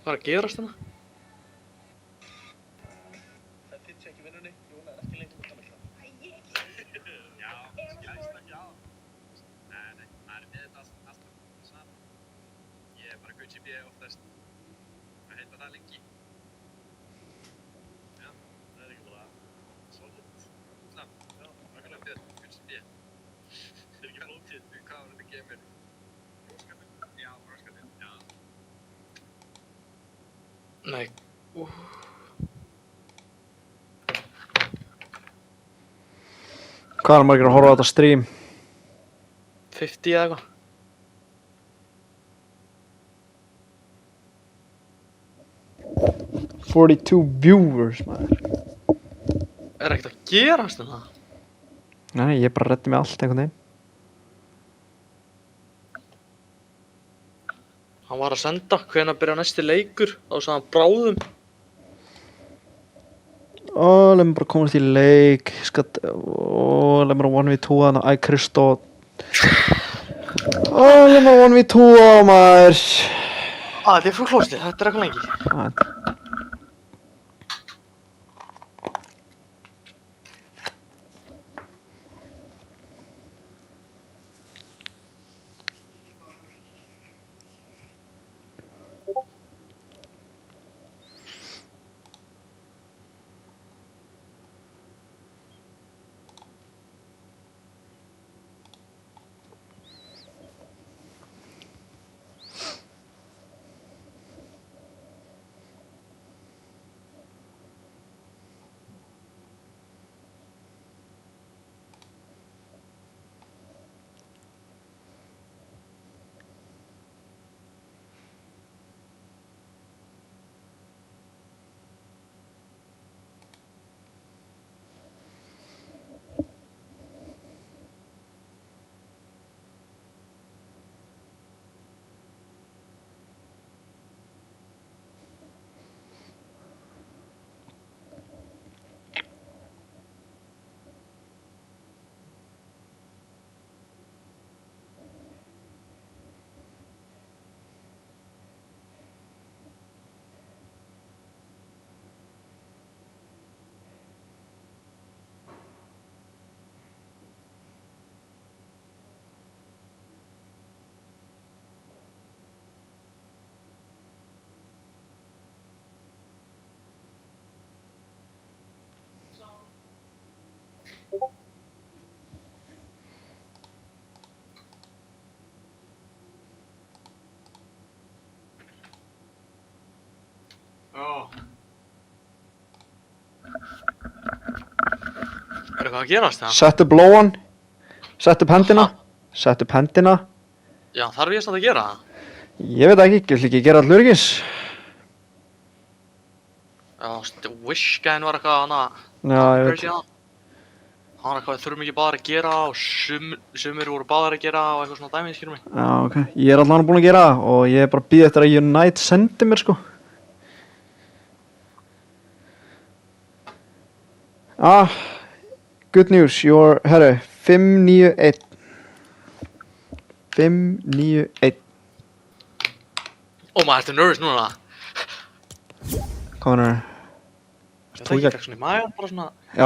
Hvað er að gerast þarna? Það er fyrir ekki vinnunni, Jóna er ekki lengur út af mikla. Já, skæðist ekki á. Nei, það er með þetta alltaf saman. Ég er bara Gucci B oftast. Hvað heita það lengi? Já, það er ekki bara solid. Snabbt, já, nákvæmlega björn, Gucci B. Það er ekki flótið, hvað var þetta gemur? Róskatinn, já, róskatinn, já. Nei. Hvað er margir að horfa á þetta stream? 50 eða eitthvað. $42 viewers, maður. Er ekkert að gerast það? Nei, ég bara reddi mig allt einhvern veginn. Hann var að senda hvenær byrja næsti leikur. Þá sagði hann bráðum. Leið mér bara komast í leik. Leið mér að 1v2 hana. Æ, Kristó. Leið mér að 1v2 maður. Þetta er frá klóstið, þetta er eitthvað lengi. Er eitthvað að gerast það? Sett upp lóan. Sett upp hendina. Sett upp hendina. Já, þarf ég samt að gera það? Ég veit ekki, ég vil ekki gera allur öryggis. Já, Wish-gæðin var eitthvað hana. Já, ég veit. Hann var eitthvað, við þurfum ekki bara að gera og sumir voru báðar að gera og eitthvað svona dæmið, skilur mig. Já, ok. Ég er allan búinn að gera það og ég er bara að bíða eftir að Unite sendi mér, sko. Good news, herru, 591. 591. Ó, maður, ertu nervous núna? Hvað er það? Það ekki fekk svona í magan, bara svona... Já,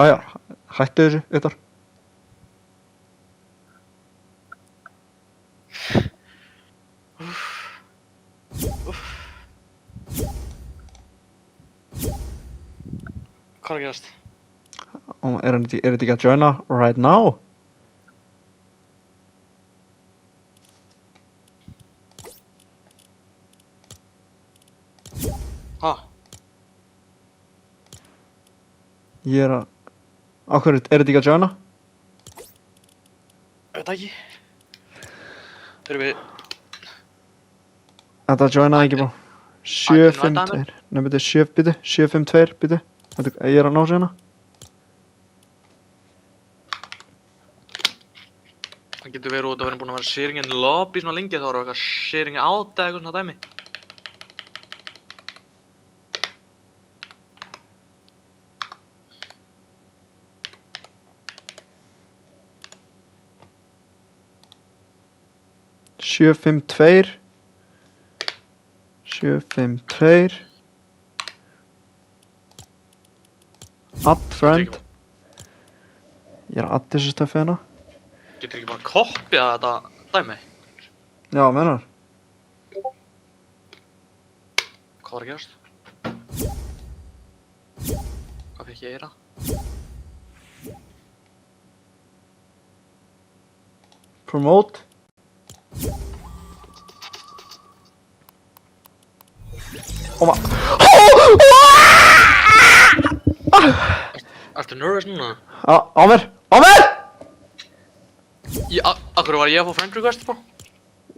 hættu þessu, Uttar. Hvað er að gerast? Er þetta ekki að joina right now? Ha? Ég er að... Áhverju, er þetta ekki að joina? Veit það ekki. Þurfum við... Þetta joinaði ekki bara. 752. Nei, byrju, 752, byrju. Ég er að ná sig hérna. Það getur verið út að vera búin að vera sharing in lobby svona lengi, þá eru eitthvað sharing out eða eitthvað svona dæmi. Sjö, fimm, tveir. Add friend. Ég er að add þessu stöfi hérna. Getur ekki bara kopjað þetta dæmi? Já, mennar. Hvað var að gerast? Hvað fikk ég að heyra? Promote. Ertu nervous núna? Á mér! Akkur var ég að fá friend request, bro?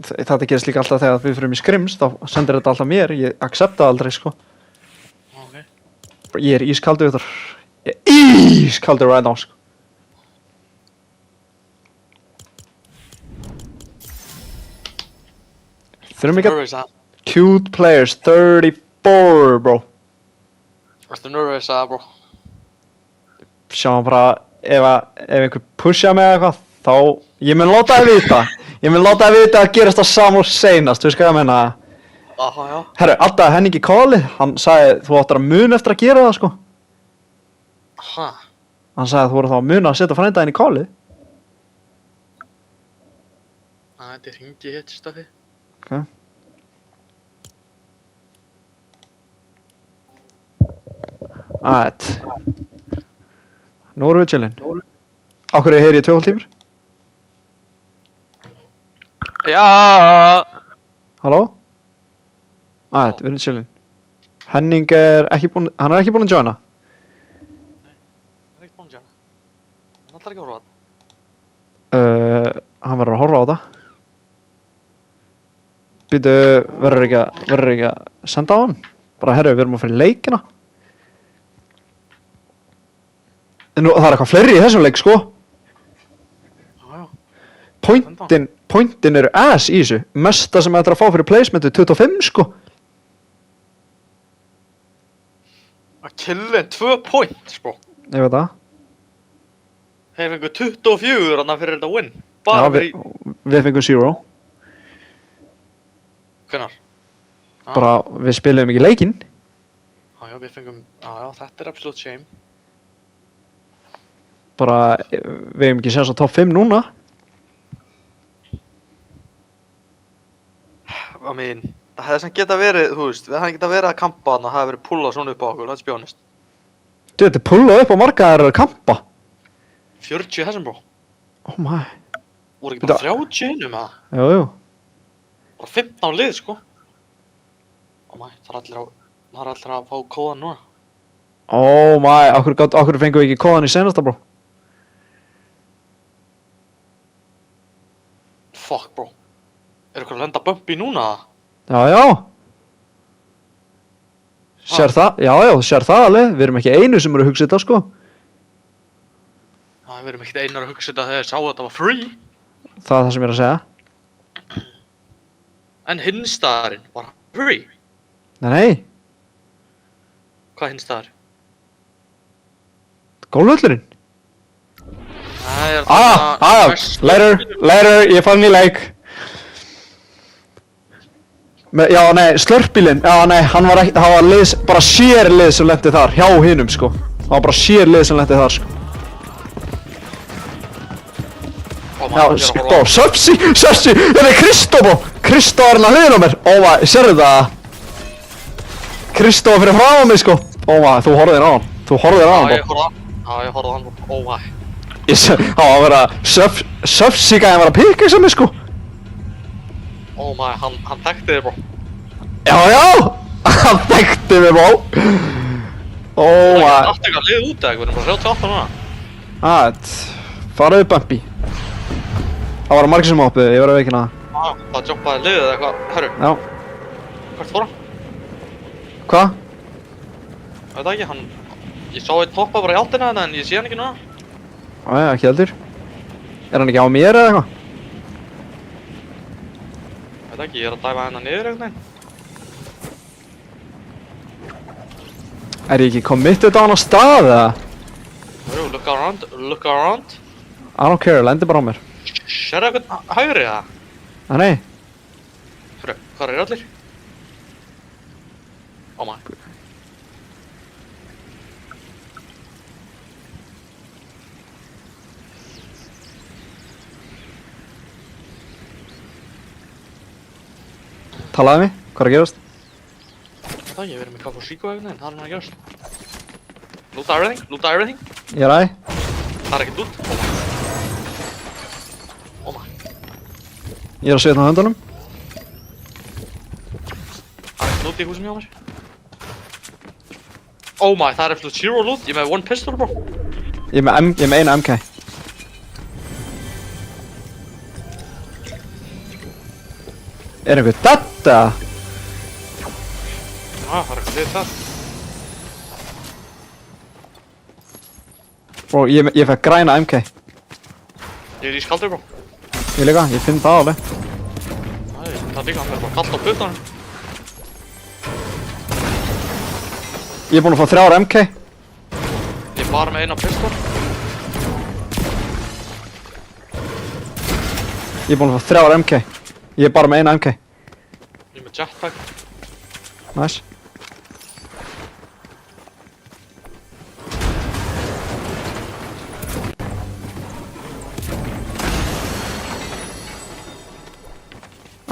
Þetta gerist líka alltaf þegar við fyrir í skrims, þá sendir þetta alltaf mér, ég accepta aldrei, sko. Ok. Ég er ískaldur þar. Ég er ískaldur right now, sko. Þurfum ekki að Nervous að, cute players, 34, bro. varstu nervous að, bro? Sjáum bara, ef einhver pusha mig eða eitthvað, þá, ég mun láta það vita. Ég mun láta það vita að gerast það saman og seinast, þú veist hvað ég meina. Aha, já. Herru, Adda Henning í kóli, hann sagði þú áttir að muna eftir að gera það, sko. Aha. Hann sagði að þú voru þá að muna að setja frændaðinn í kóli. Þetta hringi hitt stöfi. Ok. Alright. Nú erum við chillin. Á hverju heyri ég 2,5 tímur? Já. Halló? Alright, við erum chillin. Henning er ekki búinn, hann er ekki búinn að joina. Það er ekki búin að sjá. Hann ætlar ekki að horfa á þetta. Hann verður að horfa á þetta. Býtu, verður ekki að senda á hann? Bara, herru, við erum að fyrir leikina. Nú, það er eitthvað fleiri í þessum leik, sko. Já, já. Pointin eru ass í þessu. Mesta sem þetta er að fá fyrir placementu 25, sko. Að killin 2 points, bro. Ég veit það. Þeir fengu 24 hann fyrir þetta win. Já, Bara fyrir við fengum 0. Hvenær? Bara, við spilum ekki leikinn. Já, já, við fengum, já, þetta er absolute shame. Bara, við hefum ekki séð svo top 5 núna. I mean, það hefði sem geta verið, þú veist, við hefði geta verið að kampa þarna, það hefði verið pullað svona upp á okkur, let's be honest. Þú veit, pulla upp á marga þeir eru að kampa. 40 þessum, bro. Oh my. Voru ekki bara 30 með það? Jú, jú. Bara 15 lið, sko. Oh my, það er allir að fá kóðan núna. Oh my, okkur fengum við ekki kóðan í senasta, bro. Fuck, bro. Er ykkur að lenda bumpi núna? Já, já. Sér það? Já, já, sér það alveg. Við erum ekki einu sem eru að hugsa þetta, sko. Já, við erum ekkert einar að hugsa þetta þegar þeir sáu að þetta var free. Það er það sem ég er að segja. En hinstaðarinn var free. Nei, nei. Hvað er hinstaðar? Gólvöllurinn. Það er Later, ég fann í leik. Já, nei, slörpbílinn, já, nei, hann var ekki, það var liðs, bara sérlið sem lenti þar, hjá hinum, sko. Það var bara sérlið sem lenti þar, sko. Já, bó, Söpsi, þetta er Kristó, bó. Kristó er hann að hliðina á mér. Ó, maður, sérðu það? Kristó fyrir frá á mig, sko. Ó, maður, þú horfðir á hann. Þú horfðir á hann, bó. Já, ég horfði á hann, bro. Oh my. Það var að vera, Söpsi gæði var að pika sem mig, sko. Oh my, hann þekkti þig, bro. Já, hann þekkti mig, bó. Ó, Það er maður. ekki aftur eitthvað lið út eða eitthvað, við erum bara 38 núna. Faraðu bumpi. Það var margir sem hoppuðu, ég verði að veikina það. Það jobbaði liðið eða eitthvað. Herru, Já. hvert fór hann? Hvað? Ég veit ekki, ég sá einn hoppa bara í áttina en ég sé hann ekki núna. Æja, ekki heldur. Er hann ekki á mér eða eitthvað? Ég veit ekki, ég er að dæfa hennar niður einhvern veginn. Er ég ekki committed á hann á stað eða? Jú, look around. I don't care, lendi bara á mér. Sérðu eitthvað hægri eða? Nei. Herru, hvað er allir? Oh my. Talaðu mig, hvað er að gerast? Það ekki, við erum í Cafo Chico einhvern veginn, það er hann að gerast. Loota everything. Ég er æ. Það er ekkert loot. Oh my. Ég er að setja á höndunum. Það er ekkert loot í húsum hjá mér. Oh my, það er eftir 0 loot, ég er með 1 pistol, bro. Ég er með eina MK. Er einhver þetta? Það er eitthvað lið það. Bro, ég fekk græna MK. Ég er í skaldur, bro. Ég líka, ég finn það alveg. Það er líka, hann er bara kallt á puttanum. Ég er búinn að fá 3 MK. Ég er bara með eina pistol. Ég er búinn að fá 3 MK. Ég er bara með eina MK. Ég er með jetpack. Nice.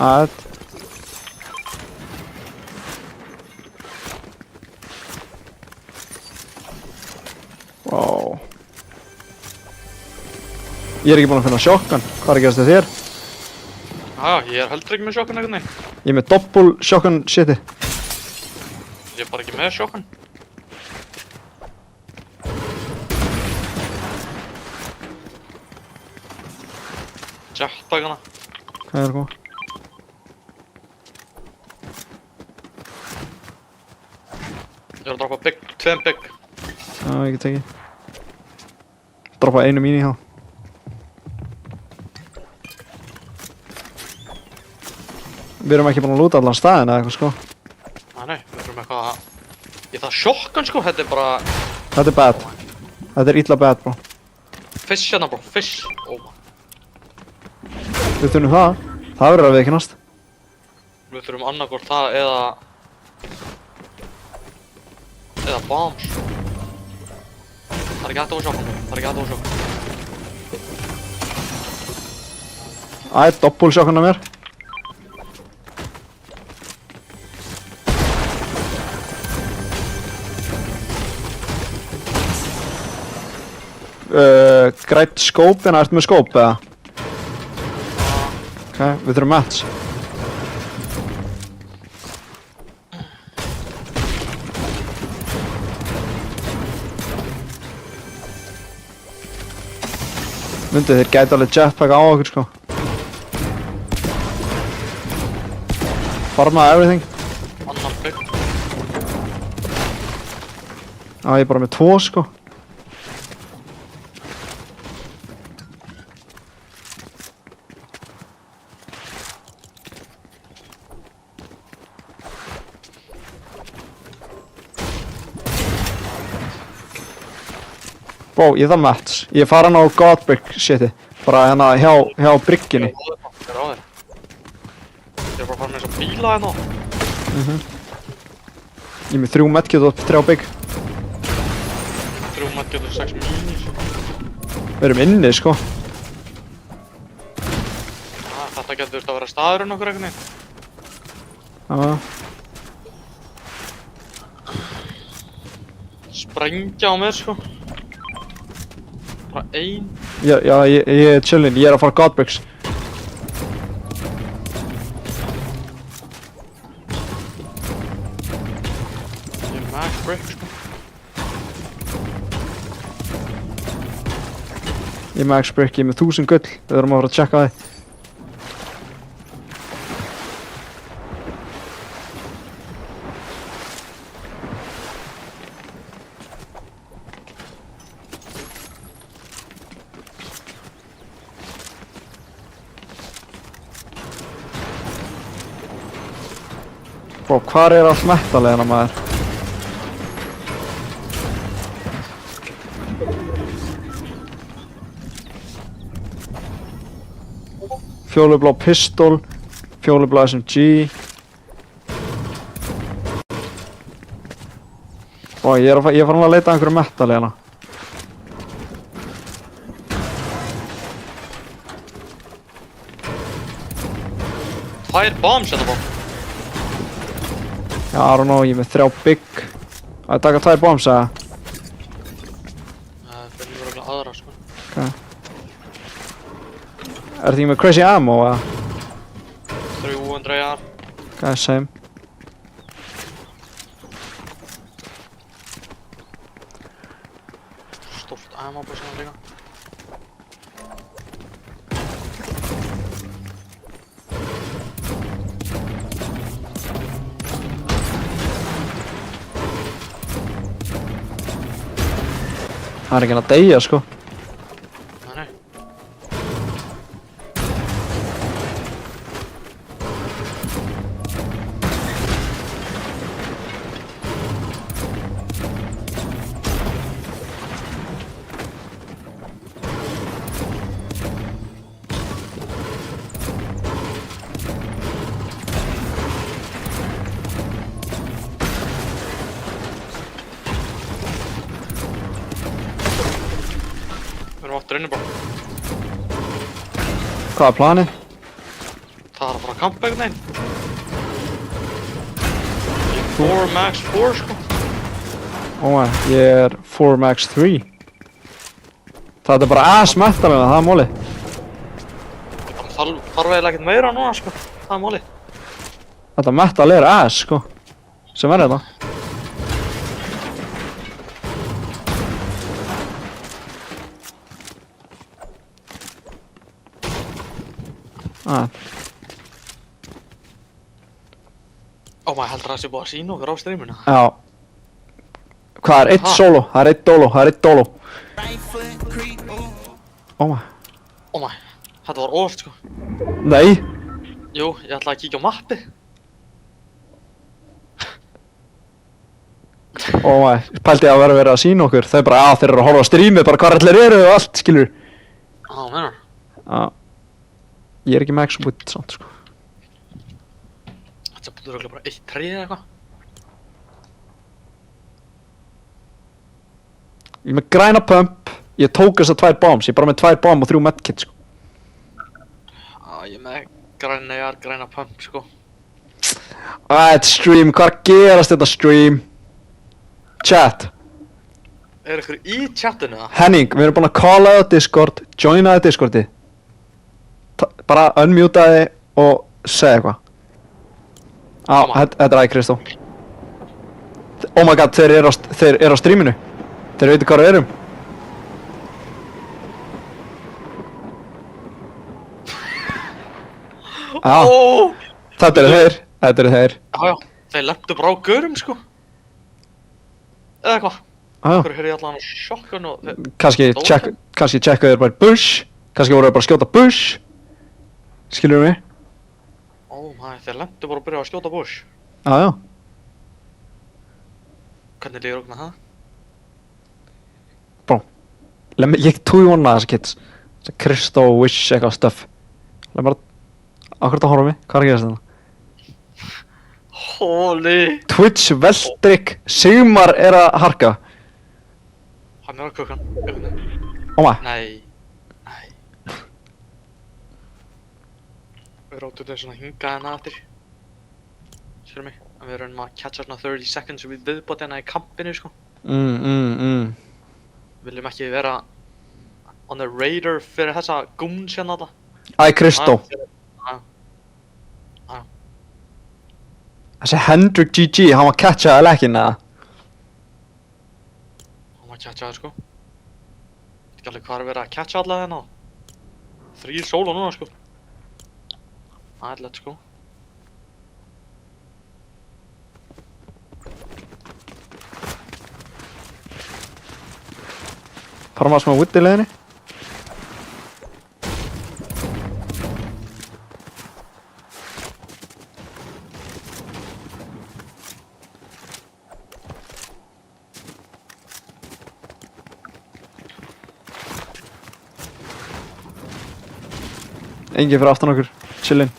Alright. Wow. Ég er ekki búinn að finna shotgun. Hvað er að gerast þér? Ég er heldur ekki með shotgun einhvern veginn. Ég er með doppul shotgun shiti. Ég er bara ekki með shotgun. Jetpack hana. Hvað er að koma? Ég er að droppa bygg, 2 bygg. Já, ég get tekið. Droppa einu mín í þá. Við erum ekki búin að lúta allan staðinn eða eitthvað sko. Nei, við þurfum eitthvað að... Ég það shotgun sko, þetta er bara... Þetta er bad. Þetta er illa bad, bro. Fish hérna, bro, fish. Við þurfum það. Það verður að viðkynast. Við þurfum annarkvort það eða bombs. Það er ekki hægt að fá shotgun. Æ, doppul shotgun að mér. Grætt skóp, en ertu með skóp eða? Ok, við þurfum mats. Mundu, þeir gæti alveg jetpack á okkur sko. Farmaði everything. Annan bygg. Já, ég er bara með 2 sko. Bro, ég þarf mats. Ég fara hann á Godbrick shiti. Bara hérna hjá bryggjunni. Ég er á þér. Ég er bara að fara með þess að bíla hérna. Ég er með 3 medkit og 3 bygg. 3 medkit og 6 minis. Við erum inni sko. Þetta getur þurft að vera staðurinn okkur einhvern veginn. Já. Sprengja á mér sko. Bara ein. Já, ég er chillin. Ég er að fara Godbricks. Ég er max brick sko. Ég er max brick. Ég er með 1000 gull. Við þurfum að fara að checka það. Bro, hvar er allt metal hérna maður? Fjólublá pistol, fjólublá SMG. Bro, ég er farin að leita að einhverju metal hérna. Tvær bombs hérna bro. Já, I don't know, ég er með 3 bygg. Það er taka 2 bombs eða? Það finnir örugglega aðra sko. Ok. Er þetta ekki með crazy ammo eða? 300 jar. Ok, same. Stórt ammo på svona líka. Það er ekki að deyja, sko. Nei. Við erum aftur inni bara. Hvað er planið? Það er að fara að kampa einhvern veginn. 4 max 4 sko. Ég er 4 max 3. Það er bara ass metalina, það er mólið. Það þarf eiginlega ekkert meira núna sko. Það er málið. Þetta metal er ass, sko. Sem er þetta. Maður heldur að það sé búið að sína okkur á streaminu. Já. Hvað er eitt solo? Það er eitt dolo, það er eitt dolo. Maður. Maður, þetta var óvart sko. Nei. Jú, ég ætlaði að kíkja á mappi. Maður, pældi að vera verið að sína okkur. Það er bara þeir eru að horfa á streamið, bara hvað allir eru og allt, skilur. Meinar. Já. Ég er ekki max wood samt, sko. Þetta búið örugglega bara 1 tré eða eitthvað. Ég er með græna pump. Ég tók þessar 2 bombs. Ég er bara með 2 bomb og 3 medkit, sko. Ég er með græna pump sko. Þetta stream, hvað er að gerast þetta stream? Chat. Er ykkur í chatinu það? Henning, við erum búin að calla á Discord. Joinaði Discordi. Bara unmutaði og segja eitthvað. Þetta er Kristó. Oh my god, þeir eru á streaminu. Þeir veitir hvað við erum. Þetta eru þeir. Já, þeir leptu bara á görum sko. Eða eitthvað. Hverju heyrði ég allan á sjokkun og... Kannski checka þeir bara bush. Kannski voru þeir bara að skjóta bush. Skilur mig? Þeir leptu bara að byrja að skjóta bush. Já. Hvernig líður okkur með það? Bro, ég two-one þessa kids. Þessa Kristó, Wish, eitthvað stuff. Leð bara... Akkur þetta horfa mig? Hvað er að gerast þetta? Holy... Twitch, Veldrik, Sigmar er að harka. Hann er að kukkan. Nei. Við rótum þetta svona hingað hérna aftur. Sérðu mig? Við erum að catcha hérna 30 seconds við viðbót hérna í kampinu sko. Viljum ekki vera on the radar fyrir þessa goons hérna alla. Kristó. Þessi Hendrik GG, hann var catchaði lekkinn eða? Hann var catchaði sko. Ég veit ekki alveg hvað er verið að catcha alla hérna. 3 solo núna sko. Let's go. Fara maður smá wood í leiðinni. Engin fyrir aftan okkur, chillin.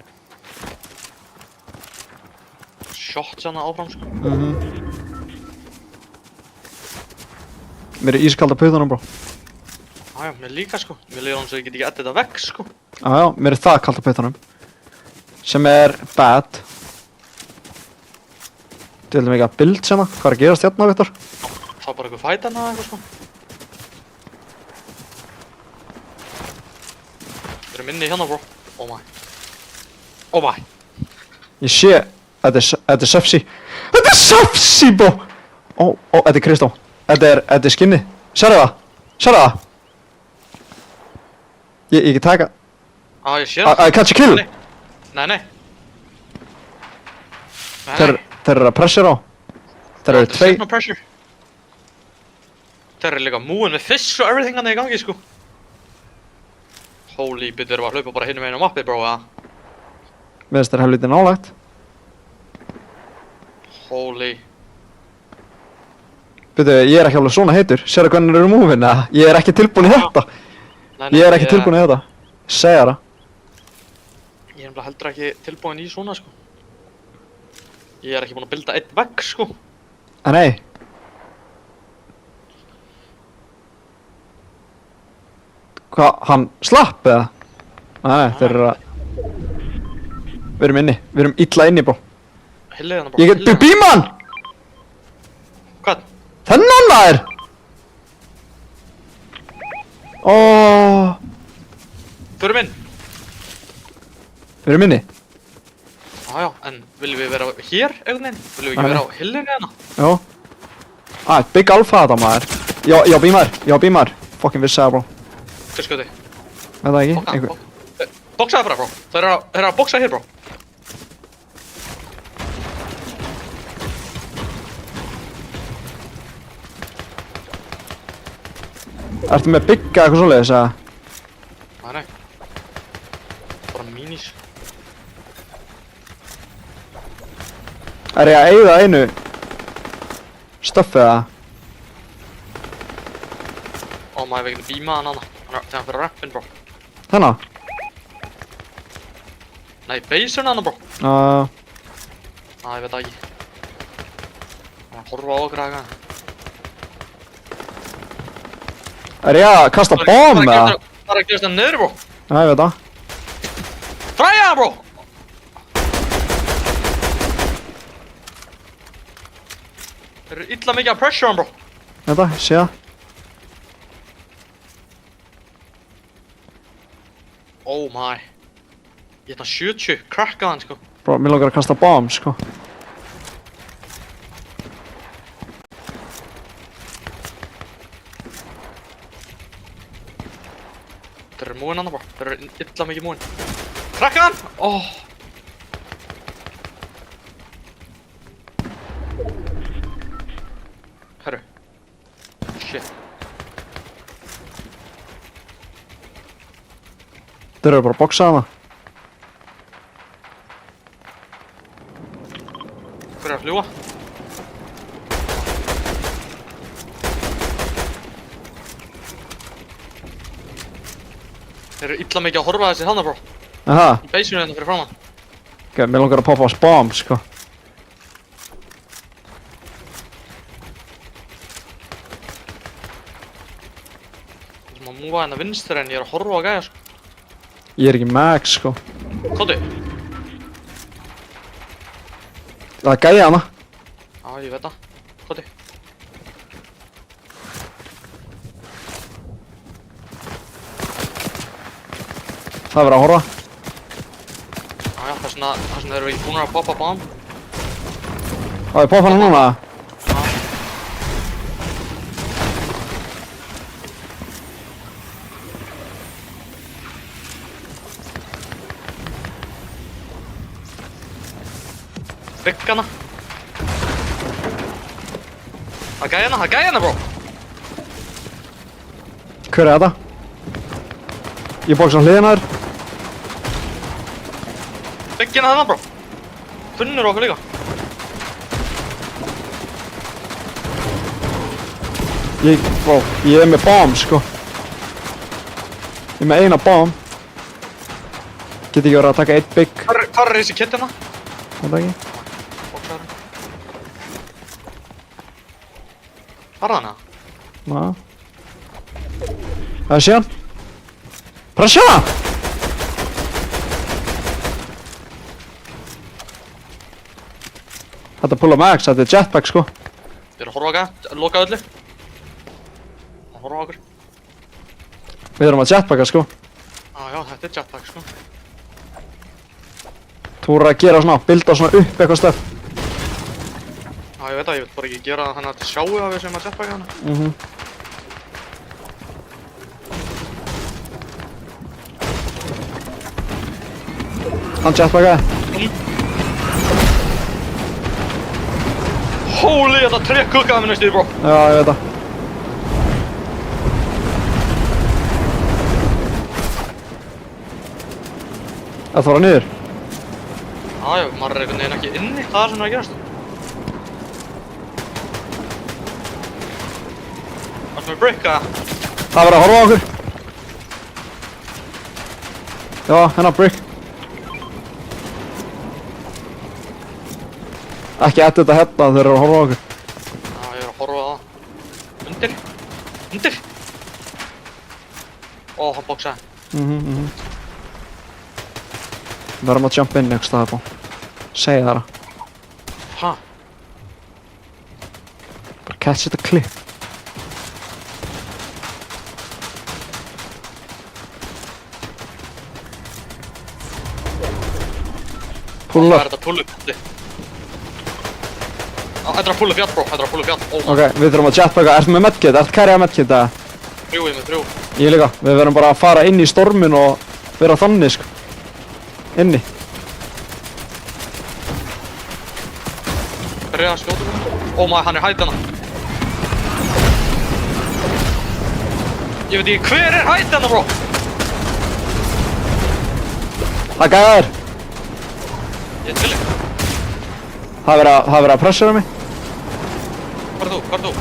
Shots hérna áfram sko. Mér er ískalda puðunum, bro. Mér líka sko. Mér líður hann svo ég get ekki þetta vekk sko. Mér er það kalda puðunum. Sem er bad. Þú heldum ekki að build hérna. Hvað er að gerast hérna, Viktor? Það er bara eitthvað fight hérna eitthvað sko. Við erum inni hérna bro. Oh my. Ég sé. Þetta er Sefsi. Þetta er Sefsi, bro! Þetta er Kristó. Þetta er skinni. Sérðu það? Ég ekki taka. Ég sé það. Catch a kill. Nei. Þeir eru að pressure á. Þeir eru 2. Þeir Þeir eru líka múin með fish og everything hann í gangi, sko. Holy, byrju, erum við að hlaupa bara hinum einu á mappið, bro, eða? Mér finnst þér helviti nálægt. Holy. Byrju, ég er ekki alveg svona heitur. Sérðu hvernig eru múvin, eða? Ég er ekki tilbúin í þetta. Nei, Ég er ekki tilbúin í þetta. Segja það. Ég er nefnilega heldur ekki tilbúin í svona, sko. Ég er ekki búinn að builda einn vegg, sko. Nei. Hvað, hann slapp eða? Nei, þeir eru að... Við erum inni, við erum illa inni, bro. Hillið hann, bro. Ég get býma hann! Hvað? Þennan maður! Óóóó. Förum inn. Við erum inni. Já, en viljum við vera hér, einhvern veginn? Viljum við ekki vera á hillinu hérna? Jó. Big alpha þetta maður. Já, býmar. Fucking vissi það, bro. Hver skjóti? Veit það ekki? Einhver. Boksaði bara, bro. Þeir eru að boksa hér, bro. Ertu með bygga eitthvað svoleiðis, eða? Nei. Bara minis. Er ég að eyða einu stöffi eða? Ó, maður hefði ekki bíma hann hana. Þegar hann fyrir rappin, bro. Þennan? Nei, baserinn hana, bro. Ég veit það ekki. Hann horfa á okkur eitthvað. Er ég að kasta bomb eða? Það er að gerast það niður, bro. Já, ég veit það. Fræja hann, bro! Þeir eru illa mikið að pressure hann, bro. Ég veit það, ég sé það. Oh my. Ég ætla 70, krakka hann, sko. Bro, mér langar að kasta bomb, sko. Þeir eru múin hann, bro. Þeir eru illa mikið múin. Krakka hann! Oh. Herru. Shit. Þeir eru bara að boxa hana. Hver er að fljúa? Þeir eru illa mikið að horfa að þessi hana, bro. Aha, Í beisinu hérna fyrir framann. ok, mér langar að poppa bomb, sko. Það sem að múa hérna vinstir en ég er að horfa á gæja, sko. Ég er ekki mag, sko. Kóti. Það er gæja hana. Já, ég veit það. Kóti. Það er verið að horfa. Já, þess vegna erum við ekki búin að poppa bomb. Á, ég poppa hana núna. Bygg hana. Það er gæja hana, bro. Hver er þetta? Ég bóksa hliðina þér. Bygg hana, bro. Funnur okkur líka. Bro, ég er með bomb, sko. Ég er með eina bomb. Get ekki verið að taka eitt bygg. Hvar er þessi kit hérna? Þetta ekki? Boksaðurinn. Var það hana? Ná. Það er síðan. Pressa! Þetta er pull of max, þetta er jetpack, sko. Þeir eru að horfa á gæja, loka öllu. Það horfa á okkur. Við erum að jetpacka, sko. Já, þetta er jetpack, sko. Þú voru að gera svona, builda svona upp eitthvað stöf. Já, ég veit það, ég vil bara ekki gera hana til sjáu að við sem að jetpacka hana. Hann jetpackaði. Holy, þetta trekk kukkaði mér næstu, bro. Já, ég veit það. Það fara niður. Já, maður einhvern veginn ekki inni, það sem að gerast. Varstu með break, eða? Það verður að horfa á okkur. Já, hennar brick. Ekki þetta hérna, þeir eru að horfa á okkur. Já, ég er að horfa á það. Undir. Undir. Ó, hann bóksaði. Við verðum að jump inn einhvers staðar bá. Segja það. Ha? Bara catch þetta clip. Pull Hvað up. er þetta pull up? Þetta er að pull up fjall, bro. Þetta er að pull up fjall. Ok, við þurfum að jetpacka. Ertu með medkit? Ertu carryað medkit eða? 3 í mig, 3. Ég líka. Við verðum bara að fara inn í stormin og vera þannig sko. Inni. Byrja að skjóta mig. Oh my, hann er hætt hana. Ég veit ekki hver er hætt hana, bro. Það gæðar. Ég til þig. Það verður að pressura mig. Hvar er þú? Hvar er þú?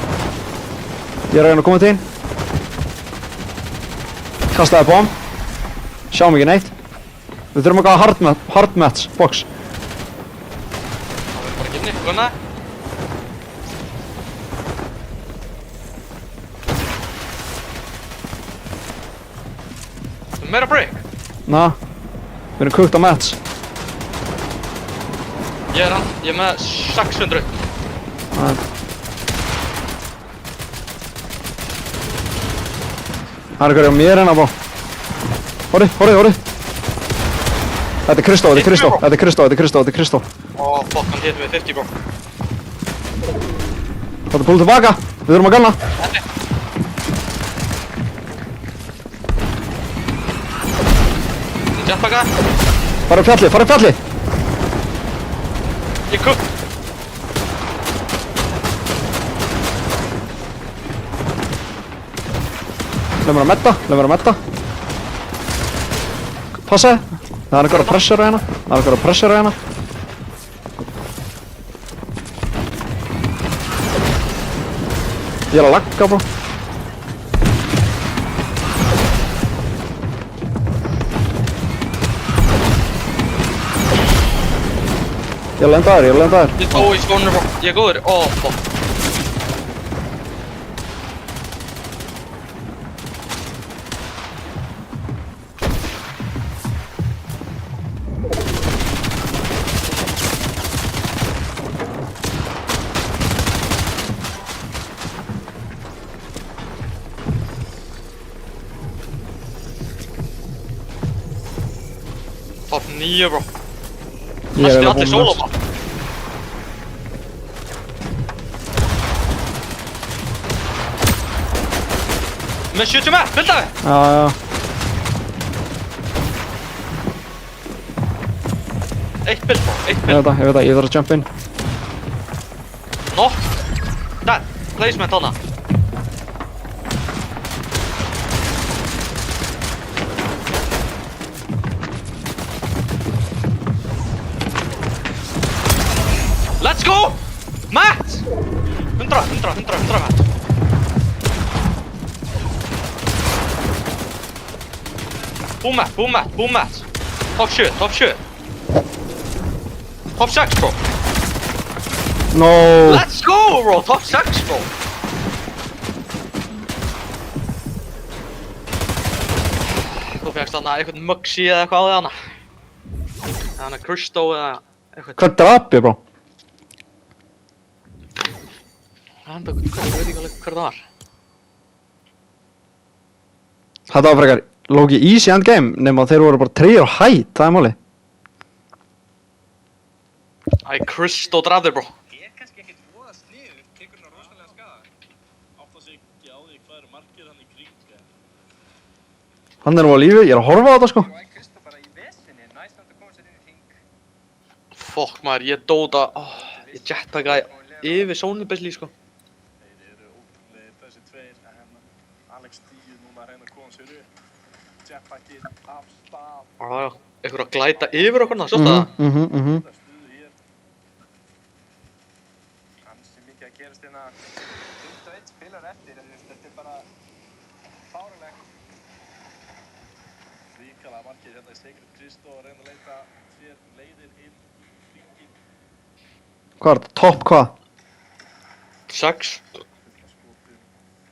Ég er að reyna að koma til þín. Kastaði bomb. Sjáum ekki neitt. Við þurfum að gaða hard match box. Það er bara ekki inni. Gunna. Það er meira break. Na. Við erum cooked á match. Ég er með 600. Það er ykkur á mér hérna bá. Horri. Þetta er Kristó. Oh fuck, hann hit mig 50, bro. Það er púl tilbaka. Við þurfum að galna. Jetpacka. Fara upp fjalli. Ég kupp. Leif mér að metta. Passaði. Það er ykkur að pressura hérna. Ég er að lagga bro. Ég lenda þér. Ég tói í skónur, bro. Ég er góður. Oh fuck. Top 9, bro. Ég er Næstu að allir solo, bro. Með 70 með, fylgdaði! Já. Eitt bill, bro, eitt Ég bill. veit það, ég þarf að jump in. Knock. Dead. Placement hana. Let's go! Matt! 100 Matt. Boom Matt. Top shit. Top 6, bro. No. Let's go, bro. Top 6, bro. Þú fegst þarna eitthvað Muxi eða eitthvað á því hana. Þannig Kristó eða eitthvað. Hvað drap ég bro? Ég veit ekki alveg hver það var. Þetta var frekar lóki easy endgame nema þeir voru bara 3 á height, það er máli. Æ, Kristó draf þér, bro. Ég er kannski ekkert voða sniður, tekur svona rosalega skada. Átta sig ekki á því hvað eru margir hann í kring. Hann er nú á lífi, ég er að horfa á þetta sko. Og Kristó bara í vesinni, næst að koma sér inn í hring. Fokk maður, ég dóta. Ég jetpackaði yfir Sony basically, sko. Þeir eru ótrúlega þessi tveir. Alex 10 núna að reyna að koma sér upp. jetpackið af stað. Já. Einhver að glæta yfir okkur, það, sástu það? Það stuðu hér. Ansi mikið að gerast hérna. 21 spilar eftir, þetta er bara fáránlegt. Ríkala margir hérna í Secret Crystal að reyna að leita sér leiðir inn í hringinn. Hvað er þetta? Topp hvað? 6. Fullt af skotum,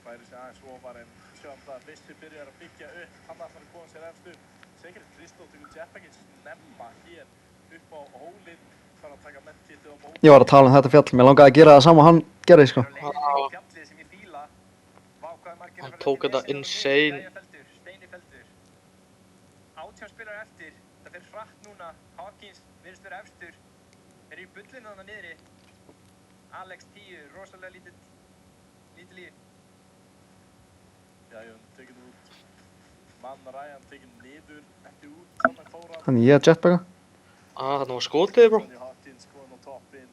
færi sig aðeins ofar en sjáum það að Vissi byrjar að byggja upp. Hann ætlar að koma sér efst upp. Secret Crystal tekur jetpackið snemma hér upp á hólinn. Þarf að taka medkitið á móti. Ég var að tala um þetta fjall, mér langaði að gera það sama og hann gerði, sko. Fjallið sem ég fíla. Vá, hvað er margir Hann tók þetta insane. Steinifeldur. 18 spilar eftir. Það fer hratt núna. Hawkins virðist vera efstur. Þeir eru í bullinu þarna niðri. Alex 10, rosalega lítið líf. Já, tekinn út. Mann Ryan tekinn niður, ekki út. Þannig Þóra. Þannig ég að jetpacka. Þarna var skotið, bro. Johnny Hawkins komin á toppinn.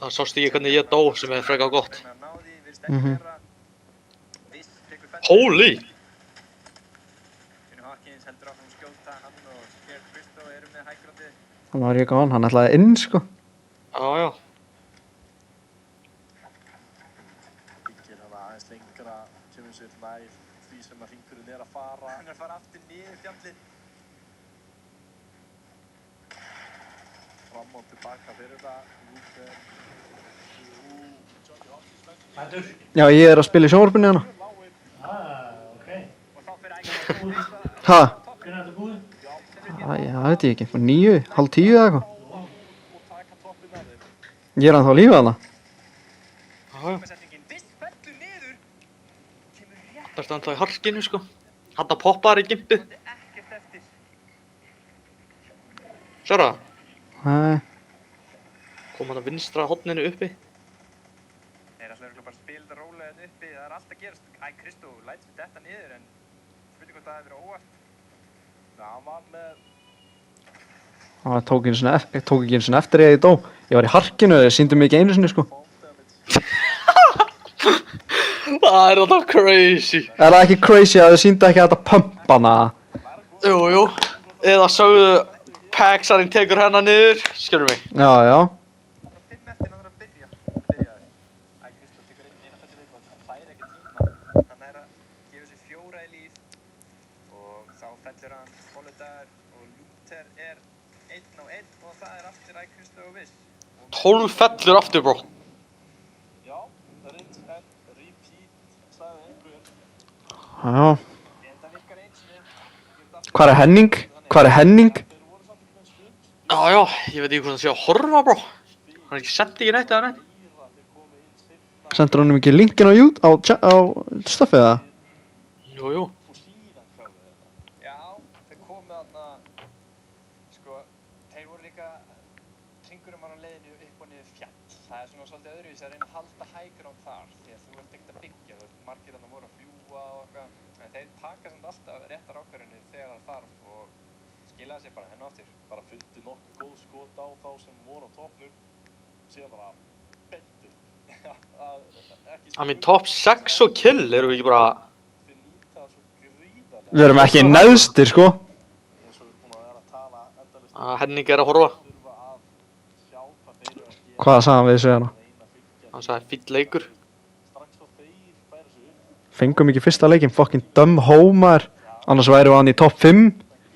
Það sást ekki hvernig ég dó, sem er frekar gott. Reyna að ná því, virðist ekki vera. Viss tekur fellur. Holy! Johnny Hawkins heldur áfram að skjóta. Hann og Scared Crystal eru með hægrandi. Þannig var ég ekki á hann ætlaði inn, sko. Já. Byggir hann aðeins lengra, kemur sér nær því sem að hringurinn er að fara. Hann er að fara aftur niður fjallið. Fram og tilbaka fyrir þetta. Lúfer. Johnny Hawkins. Já, ég er að spila í sjónvarpinu hérna. Og þá fyrir ægir. Ha? Æ, það veit ég ekki, 9, hálf 10 eða eitthvað. Og taka toppinn af þeim. Ég er ennþá á lífi þarna. Setningin. Viss fellur niður. Kemur rétt. Það er ennþá í harkinu, sko. Hann poppar í gimpið. Ekkert eftir. Sjáðu það? Nei, Kom hann að vinstra horninu uppi. Þeir ætla örugglega bara að spila þetta rólega hérna uppi. Það er allt að gerast. Æ, Kristó, læt við þetta niður en spurning hvort það hefur verið óvart. Já, hann var með það tók ekki einu sinni eftir ég dó. Ég var í harkinu, þeir sýndu mig ekki einu sinni, sko. Það er alltaf crazy. Er það ekki crazy að þeir sýndu ekki að þetta pumpana? Jú. Eða sögðu Paxarinn tekur hennar niður. Skilur mig. Já. Það er 5 eftir hann er að byrja. Byrjaði. Æ, Kristó tekur eina fellur viðbót. Hann fær ekki tíma. Hann er að gefa sér 4 í líf. Og þá fellur hann Holidagur og Luther er 1 á 1 og það er aftur Æ, Kristó og Viss. 12 fellur aftur, bro. Já, rinse and repeat, sagði einhver. Já. Þetta virkar eins og Hvar er Henning? Hvar er Henning? Þeir voru samt ekki með stund. Já, ég veit ekki hvað það sé að horfa, bro. Hann er ekki sendið ekki neitt eða neitt. Þeir komið inn seinna Sendur honum ekki linkin á stuffið það? Jú. og síðan kláði þetta. Já, þeir komu þarna, sko, þeir voru líka, hringurum var á leiðinu upp og niður fjall. Það er svona svolítið öðruvísi að reyna að halda hægrán þar, því að þú ert ekkert að byggja, þú ert margir þarna voru að fljúga og eitthvað. En þeir taka samt alltaf réttar ákvarðanir þegar það þarf og skilaði sér bara henni aftur. Bara fundi nokkuð góð skot á þá sem voru á toppnum, síðan bara bendur. I mean, top 6 og kill eru við ekki bara... Þeir nýta það svo gríðarlega. Við erum ekki neðstir, sko. Eins og við erum búin að vera að tala endalaust. Henning er að horfa. Þurfa að sjá hvað þeir eru að gera. Hvað sagði hann við þessu hérna? Reyna að byggja. Hann sagði fýll leikur. Strax þá þeir færa sig upp. Fengum ekki fyrsta leikinn, fucking dumb homer. Annars væri hann í topp 5.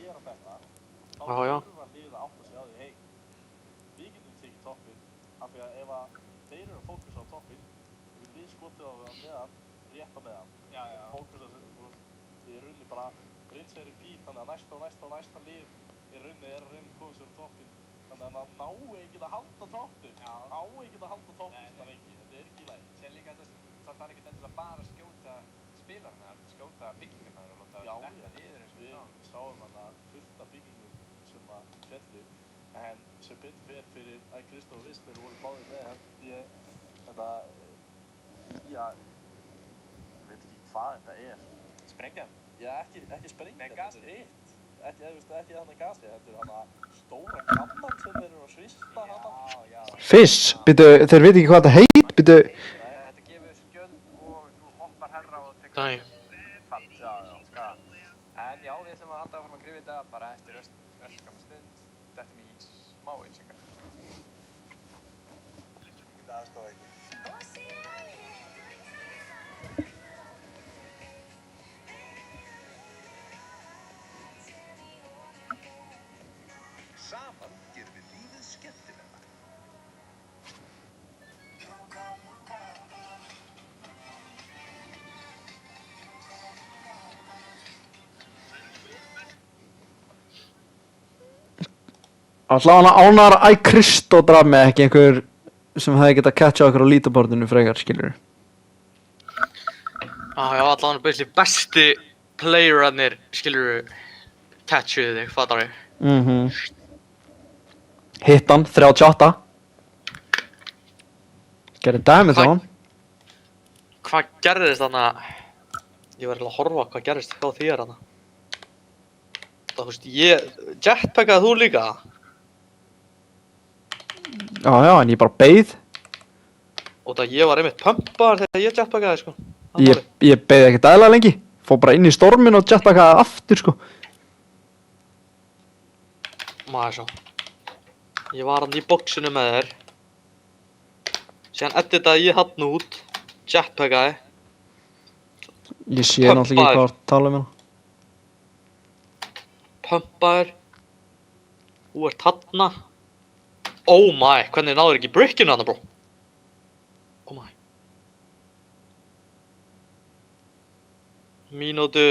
Gera þetta. Já. Þurfa liðið að átta sig á því, hey, við getum tekið toppinn, af því að ef að þeir eru að fókusa á toppinn, við skotið á það meðan, rétt á meðan. Fókusa, við runni bara, rinse er í pít, þannig að næsta lið í runni er að reyna að koma sér á toppinn. Þannig að það ná ekki að halda toppinn. Ná ekki að halda toppinn, það er ekki í lagi. Sér líka þetta, það þarf ekki endilega bara að skjóta spilarna, skjóta byggingarna og láta Já, detta niður eins og við sáum hann að fullt af byggingum sem að fjallu, en sem betur fer fyrir að Kristó og Viss, þeir voru báðir með þetta, já, ég veit ekki hvað þetta er. Sprengja. Já, ekki sprengja, Með þetta gasi. er eitt. Ekki þannig gasi, þetta er hann að stóra kamman sem þeir eru að svista hann. Já. Fish, þeir veit ekki hvað þetta heit, Þetta gefur skjöld og þú hoppar herra og tekur Nei. fall. það ekki. Saman gerum við lífið skemmtilega. Allavega ánægðar að Kristó draf mig ekki einhver sem hefði getað catchað okkur á lítaborðinu frekar, skilur. Já, allavega basically besti playerarnir, skilurðu, catchuðu þig, fattar þig. Hittan, 38. Gerði dæmið þá. Hvað gerðist þarna? Ég var eiginlega að horfa hvað gerðist hjá þér þarna. Það, þú veist, jetpackaði þú líka? Já, en ég bara beið. Og það ég var einmitt pumpaður þegar ég jetpackaði, sko. Ég beið ekkert eðlilega lengi. Fór bara inn í stormin og jetpackaði aftur, sko. Maður svo. Ég var hann í boxinu með þér. Síðan editaði ég hann út. Jetpackaði. Ég sé náttúrulega ekki hvað að tala um hérna. Pumpaður. Þú ert þarna. Oh my, hvernig náður ekki brickinu hana, bro? Oh my. Mínútu.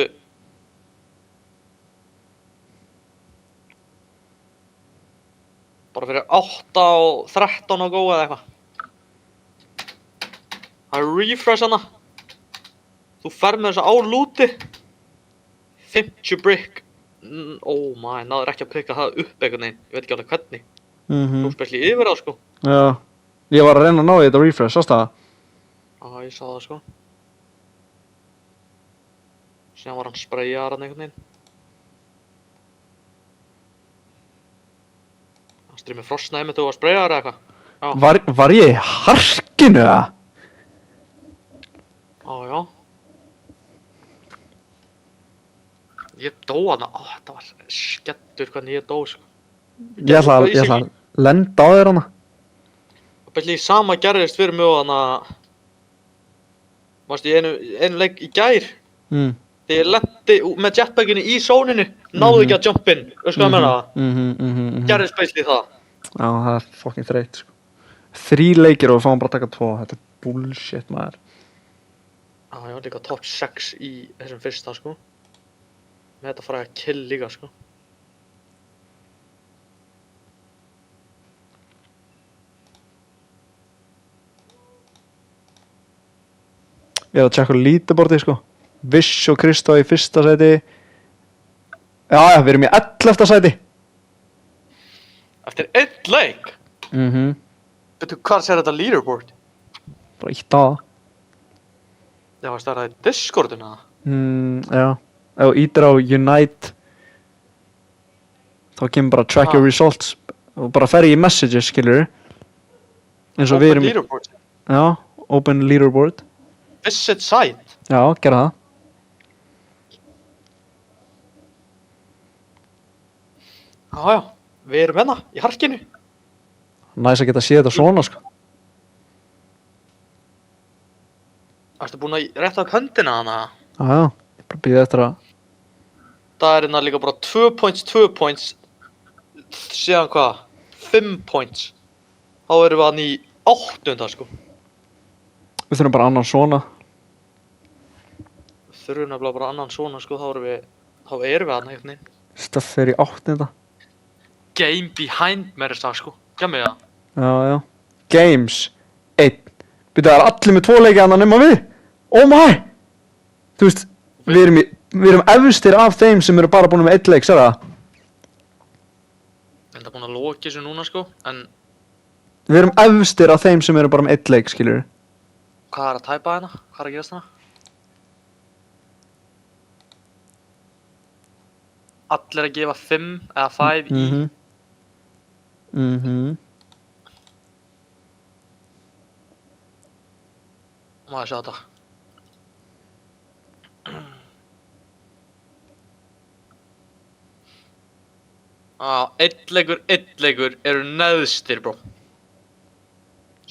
Bara fyrir 8 og 13 og góða eða eitthvað. Það er refresh hana. Þú fer með þessa á lúti. 50 brick. Oh my, náður ekki að pikka það upp einhvern veginn. Ég veit ekki alveg hvernig. Þú spilli yfir það, sko. Já. Ég var að reyna að ná í þetta refresh, sástu það? Já, ég sá það, sko. Síðan var hann sprayjar hann einhvern veginn. Hann streymið frosnaði með þú að sprayjar eða eitthvað. Já. Var ég í harkinu, eða? Já. Ég dó hana. Það var skellur hvernig ég dó, sko. Ég ætla að lenda á þér hana. Bæli sama gerðist fyrir mig og hana. Mástu í einu leik í gær. Þegar ég lendi með jetpackinu í sóninu. Náðu ekki að jump in. Veistu hvað ég meina það? Gerðist bæli það. Já, það er fucking þreytt, sko. 3 leikir og við fáum bara að taka 2. Þetta er bullshit, maður. Já, ég var líka top 6 í þessum fyrsta, sko. Með þetta fræga kill líka, sko. Ég er að tjekka leaderboardið, sko. Viss og Kristó í fyrsta sæti. Já, við erum í 11. sæti. Eftir 1 leik? Veitu, hvað sér þetta leaderboard? Bara ítt á það. Já, það er það í Discordina? Já. Ef þú ítir á Unite, þá kemur bara track your results. Og bara fer í messages, skilur. Eins og við erum... Open leaderboard? Já, open leaderboard. Visit site? Já, gera það. Já, við erum hérna, í harkinu. Næs að geta séð þetta svona, sko. Ertu búinn að rétta upp höndina hana? Já, ég bara býði eftir að... Það er hérna líka bara 2 points, síðan hvað? 5 points. Þá erum við hann í 8. sko. Við þurfum bara annan svona. Þurfum nefnilega bara annan svona, sko, þá erum við hann einhvern veginn. Stuff er í 8. Game behind mér það, sko. Gjör mig það. Já. Games 1. Býta, það er allir með 2 leiki annan nema við. Oh my! Þú veist, við erum efstir af þeim sem eru bara búin með 1 leik, sér það? Ég er búinn að loka þessu núna, sko, en... Við erum efstir af þeim sem eru bara með 1 leik, skilur. Hvað er að tæpa hérna? Hvað er að gerast hérna? Allir að gefa 5 eða 5 í... Má ég sjá þetta? Einn leikur eru neðstir, bro.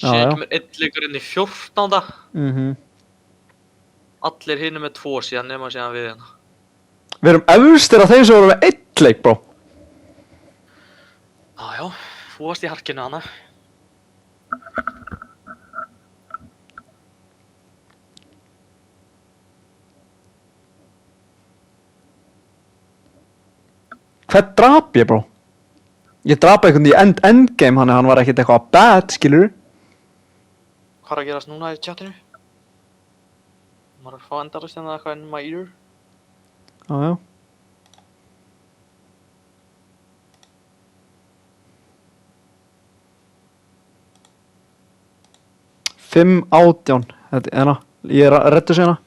Já, Síðan já. kemur einn leikur inn í 14. Allir hinir með 2 síðan nema síðan við hérna. Við erum efstir af þeim sem voru með 1 leik, bro. Já, þú varst í harkinu hana. Hvern drap ég, bro? Ég drapa einhvern í endgame, hann var ekkert eitthvað bad, skilur. Hvað er að gerast núna í chatinu? Maður er að fá endalist en það eitthvað in my ear. Já, já. Fimm 18. Þetta er hérna. Ég er að redda sig hérna.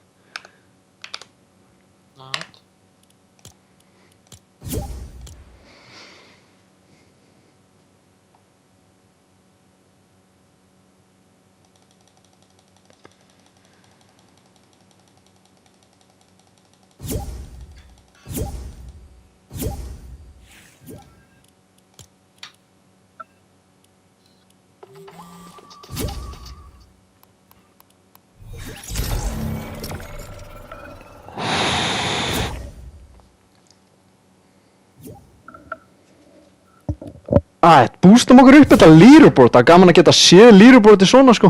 Boostum okkur upp þetta leaderboard, það er gaman að geta séð leaderboardið svona sko.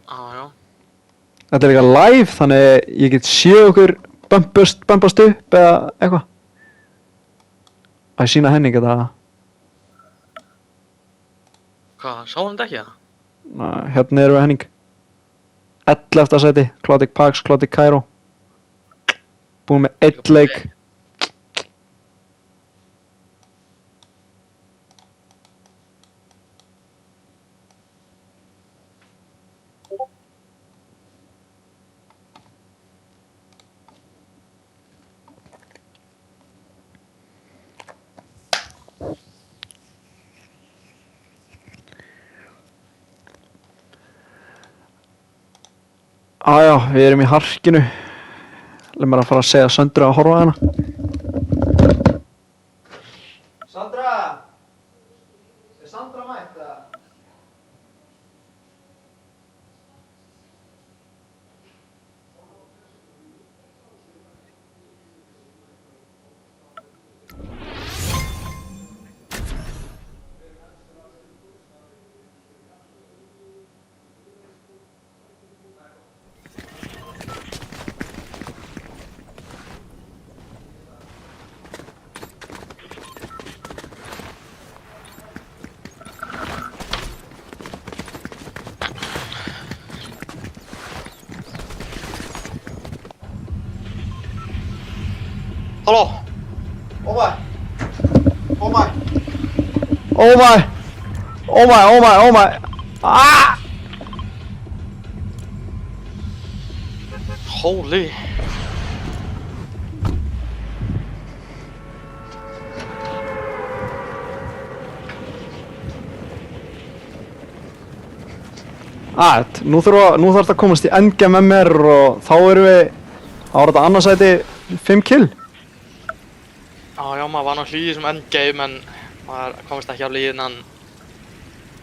Já. Þetta er eitthvað live, þannig ég get séð okkur bumpast upp eða eitthvað. Að ég sína Henning þetta. Hvað, sá hann þetta ekki það? Hérna erum við Henning. 11. sæti, Clotic Pax, Clotic Cairo. Búin með 1 leik. Já, við erum í harkinu. Leif mér að fara að segja Söndru að horfa á hana. Sandra! Er Sandra mætt eða? Halló? Oh my! Oh my! Oh my! Oh my, oh my, oh my! Ah! Holy. Nú þarf þetta að komast í endgame með mér og þá erum við á þetta annarsæti 5 kill. Já, maður var náttúrulega í þessum endgame en maður komist ekki alveg í innan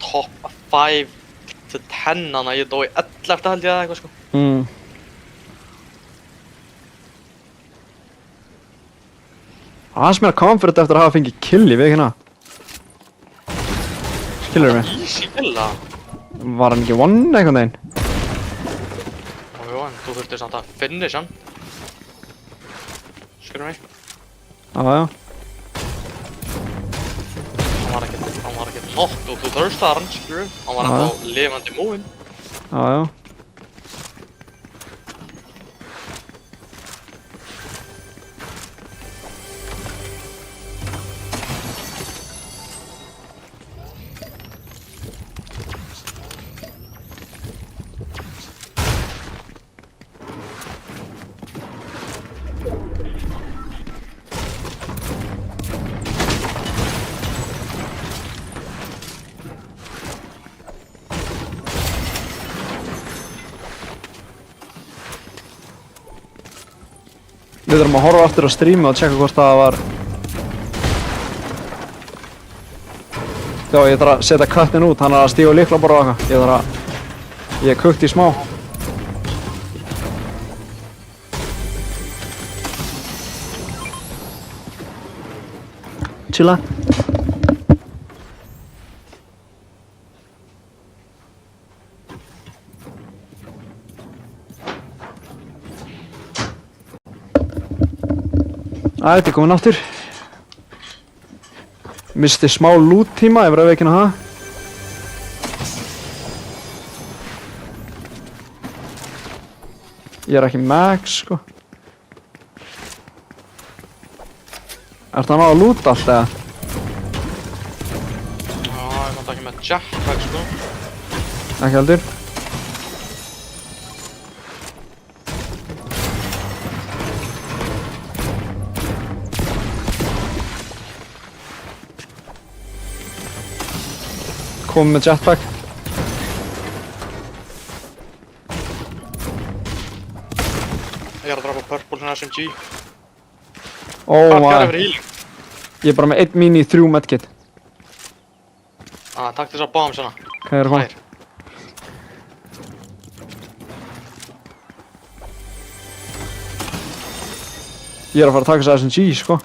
top 5 to 10 þannig að ég dó í 11. held ég eða eitthvað sko. Aðeins meira comfort eftir að hafa fengið kill í vikina. Skilurðu mig? Easy killa. Var hann ekki one einhvern veginn? Jú, en þú þurftir samt að finish hann. Skilur mig? Já. Hann var ekkert nokk og þú þurftar hann, skilur. Hann var ennþá lifandi múinn. Já. Við þurfum að horfa aftur á streamu og tjekka hvort það var Já, ég þarf að setja köttin út, hann er að stíga lyklaborð og eitthvað. Ég er kukt í smá. Chilla. Þetta er komin aftur. Misti smá loot tíma, ég verði ekki að það. Ég er ekki max, sko. Ertu að ná að loota allt, eða? Já, ég mátt ekki með jetpack, sko. Ekki heldur. Komum með jetpack. Ég er að drafa purple svona SMG. Oh Hvað my. gerði fyrir healing? Ég er bara með 1 mini 3 medkit. Takk þess að báðum svona. Hvað er það? Ég er að fara að taka þess að SMG, sko.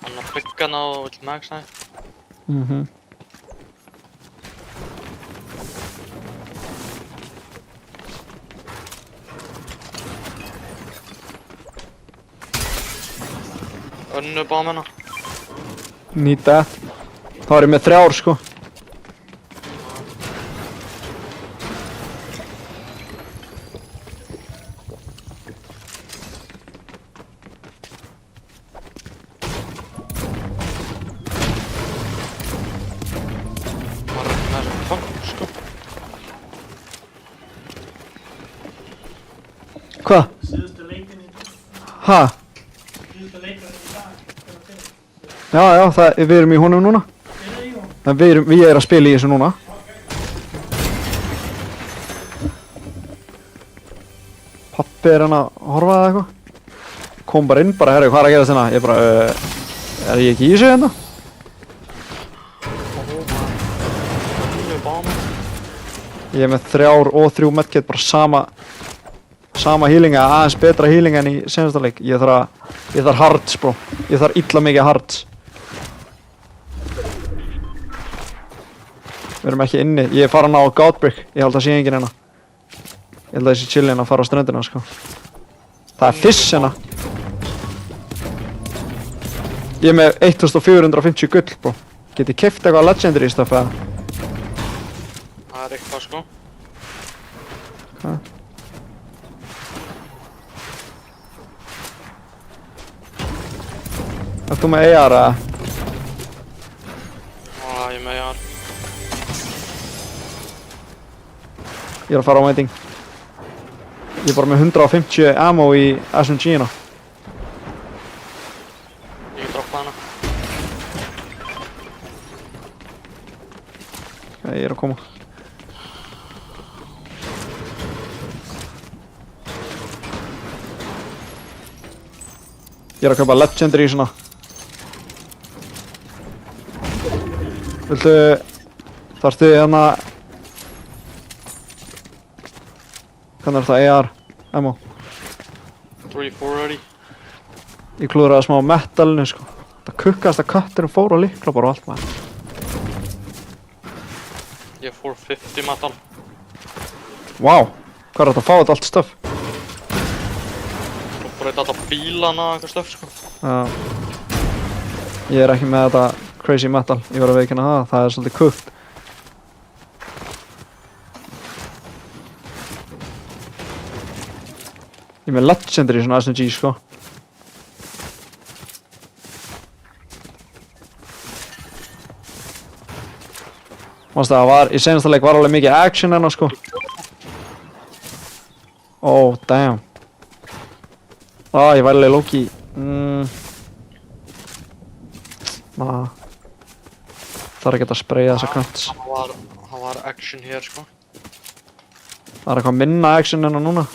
Hann að byggja ná og vill max næ. Önnu bámina. Need that. Þá er ég með 3, sko. Bara með þessum fólk, sko. Hvað? Ha? Já, við erum í honum núna. En við erum að spila í þessu núna. Pappi er hann að horfa eða eitthvað. Kom bara inn, bara herri, hvað er að gerast hérna? Ég bara, er ég ekki í þessu hérna? Ég er með 3 og 3 medkit, bara sama healinga, aðeins betra healinga en í senasta leik. Ég þarf hards, bro. Ég þarf illa mikið hards. Við erum ekki inni. Ég er farin á Godbrick. Ég held að sé enginn hérna. Ég held að ég sé chill hérna að fara á ströndina, sko. Það er fiss hérna. Ég er með 1450 gull, bro. Get ég keypt eitthvað legendary stuff eða? Það er eitthvað, sko. Hvað? Ert þú með AR eða? Já, ég er með AR. Ég er að fara á mæting. Ég er bara með 150 ammo í SMG-ina. Ég get droppað hana. Ég er að koma. Ég er að kaupa legendary í svona. Þarftu hérna... Hvernig er þetta AR? Ammo. 340. Ég klúðraði smá metalinu, sko. Það kukkast að kötturinn fór á lyklaborð og allt maður. Ég fór 50 metal. Vá, hvað er þetta að fá þetta allt stöf? Svo fór þetta alltaf bílana og eitthvað stöf, sko. Já. Ég er ekki með þetta crazy metal. Ég var að veikina það, það er svolítið kukt. Ég er með legendary svona SMG, sko. Mástu það var, í senasta leik var alveg mikið action hérna, sko. Oh, damn. Ég var alveg low-key. Það er ekki að spraya þessa kants. Það var action hér, sko. Það er eitthvað minna action en núna.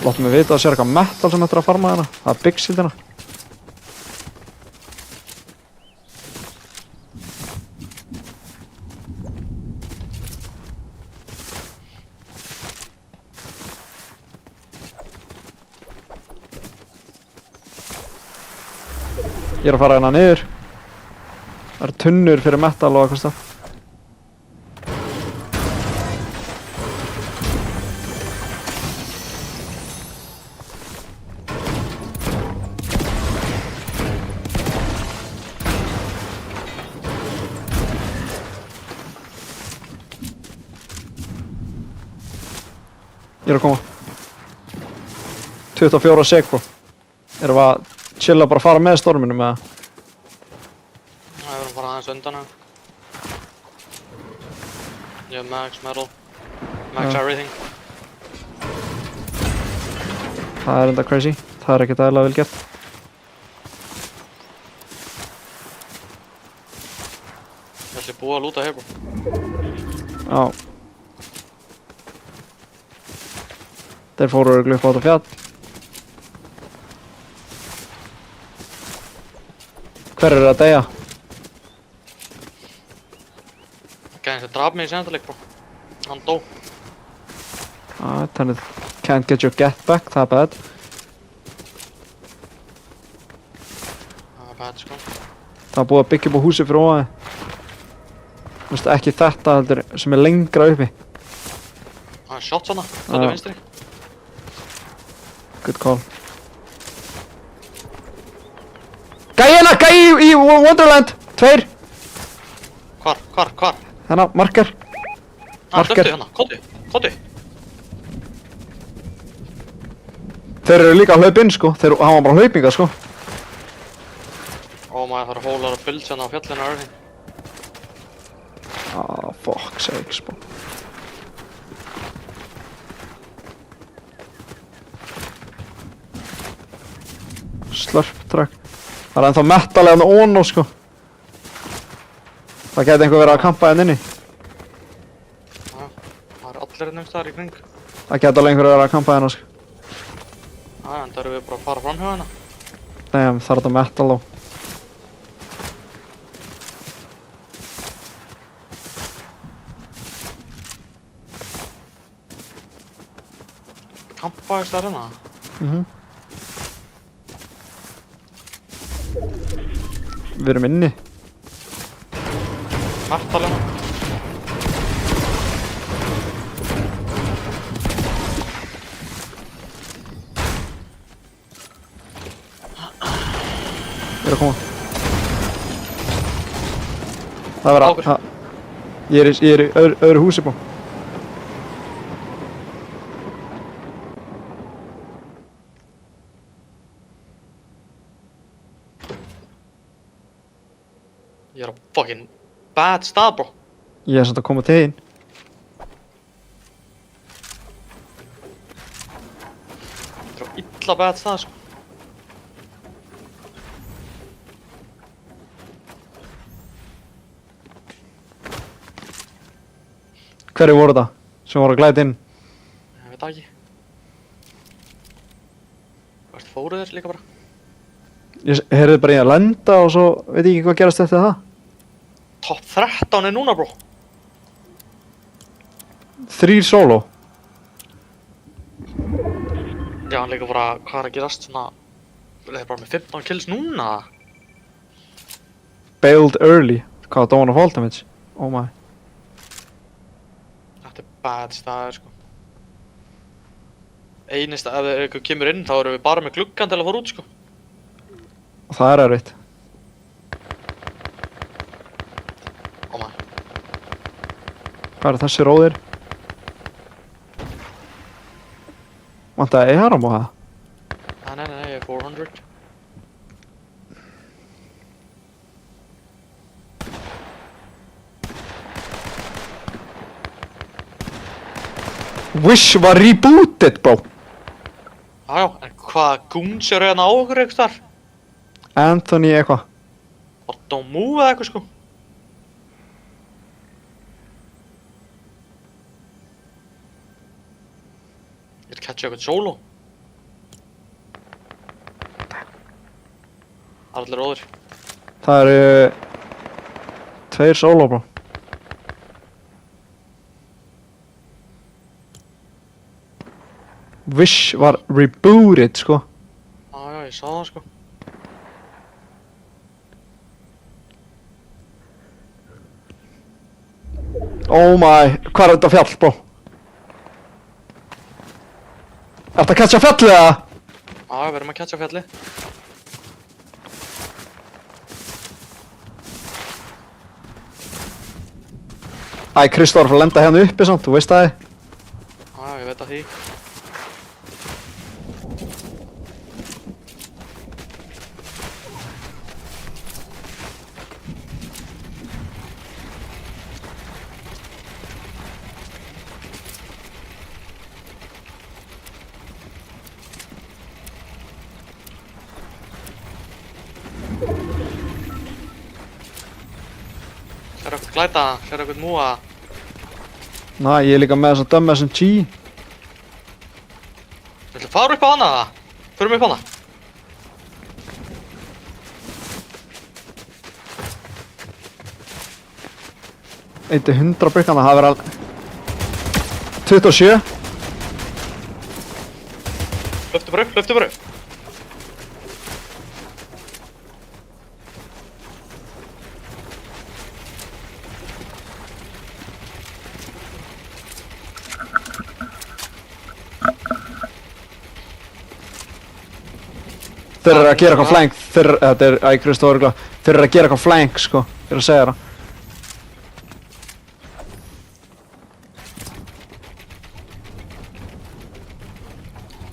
Láttu mig vita að sé eitthvað metal sem þetta er að farma hérna. Það er big shieldina. Ég er að fara hérna niður. Það eru tunnur fyrir metal og eitthvað stað. Ég er að koma. 24 sek, bro. Erum við að chilla bara að fara með storminum eða? Við verðum bara aðeins undan hann. Ég hef max metal. Max everything. Það er enda crazy. Það er ekkert aðeinslega vel gert. Ég ætli búið að lúta hér, bro. Já. Þeir fóru örugglega upp á þetta fjall. Hver er að deyja? Gæðin sem draf mig í senasta leik, bro. Hann dó. Þannig can't get your get back, það er bad. Það er bad, sko. Það er búið að byggja upp á húsi fyrir ofan. Þú veist ekki þetta heldur sem er lengra uppi. Það er shots hana, þetta vinstri. Good call. Gæi í Wonderland! 2! Hvar? Hérna, marker. Döftu hérna, kóti. Þeir eru líka að hlaupa inn, sko. Hann var bara hlaupinga, sko. Ó maður, það eru hólar og builds hérna á fjallinu og everything. Fuck sakes, bro. Slurp track. Það er ennþá metal eða ono, sko. Það geti einhver verið að kampa hérna inni. Það eru allir hérna einhvers staðar í kring. Það geti alveg einhver verið að kampa hérna, sko. En það eru við bara að fara framhjá hérna. Nei, það er þetta metal á. Kampa einhvers staðar hérna. Við erum inni. Metal hérna. Ég er að koma. Það verður Águr. Ég er í öðru húsi, bó. Ég er á fucking bad stað, bro. Ég er samt að koma til þín. Ég er á illa bad stað, sko. Hverju voru það sem voru að glæta inn? Ég veit það ekki. Hvert fóru þeir líka bara? Ég heyrði bara í að lenda og svo veit ég ekki hvað gerast eftir það. Top 13 er núna, bro. 3 solo. Já, hann líka bara, hvað er að gerast svona... Þeir bara með 15 kills núna? Bailed early. Hvað, don't wanna fall damage? Oh my. Þetta er bad staður, sko. Einista, ef þeir eitthvað kemur inn, þá erum við bara með gluggan til að fara út, sko. Og það er erfitt. Ó maður. Hvað eru þessi róðir? Vantaði EHRM á það? Nei, ég er 400. Wish var rebooted, bro. Já, en hvað goons eru hérna á okkur eitthvað þar? Anthony eitthvað. Bara don't move eða eitthvað, sko. Ég catcha eitthvað solo. Allir óður. Það eru 2 solo bro. Wish var rebooted sko. Já, ég sá það sko. Oh my, hvað er þetta fjall bro? Ertu að catcha fjallið eða? Já, við erum að catcha fjalli. Æ, Kristó var að lenda hérna uppi samt, þú veist það. Já, ég veit að því. Sér eitthvað glæta, sér eitthvað múa. Næ, ég er líka með þess að dömma SMG. Viltu fara upp á hana það? Förum upp á hana. Eitt 100 brikkana, það verður alveg 27. Hlöftu bara upp, hlöftu bara upp. Þeir eru að gera eitthvað flank, þetta er, æ, Kristó örgulega. Þeir eru að gera eitthvað flank, sko. Ég er að segja það.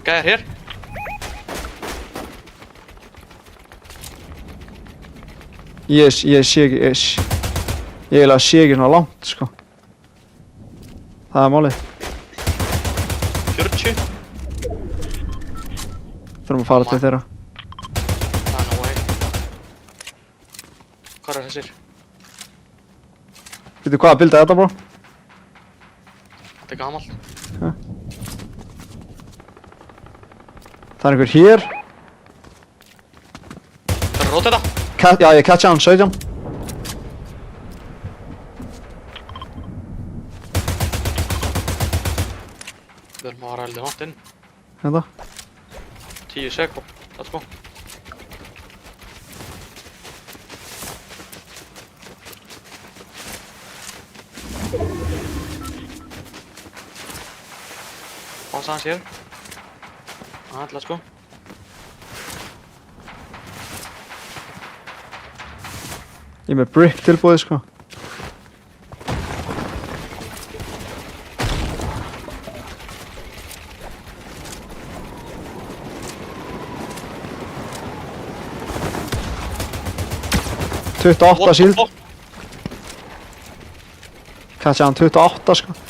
Gæðir hér. Ég sé ekki, ég eiginlega sé ekki svona langt, sko. Það er málið. 40. Þurfum að fara til þeirra. No way. Hvað er þessir? Veitu hvaða bild er þetta, bro? Þetta er gamalt. Það er einhver hér. Það er rót þetta. Já, ég catcha hann, 17. Við erum að vara heldur nátt inn. Hérna. 10 sekund. Let's go. Passa hans hér. Let's go. Ég er með brick tilbúið, sko. Síld. Catcha hann 28, sko.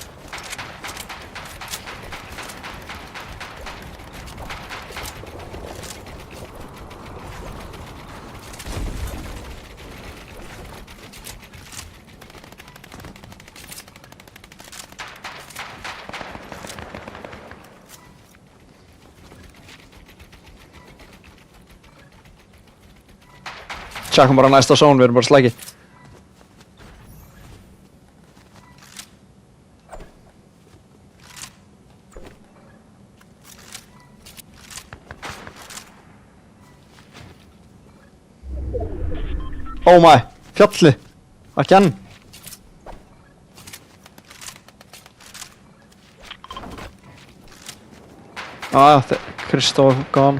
Tjekkum bara næsta zone, við erum bara slæki. Oh my, fjalli. Ekki enn. Kristó gone.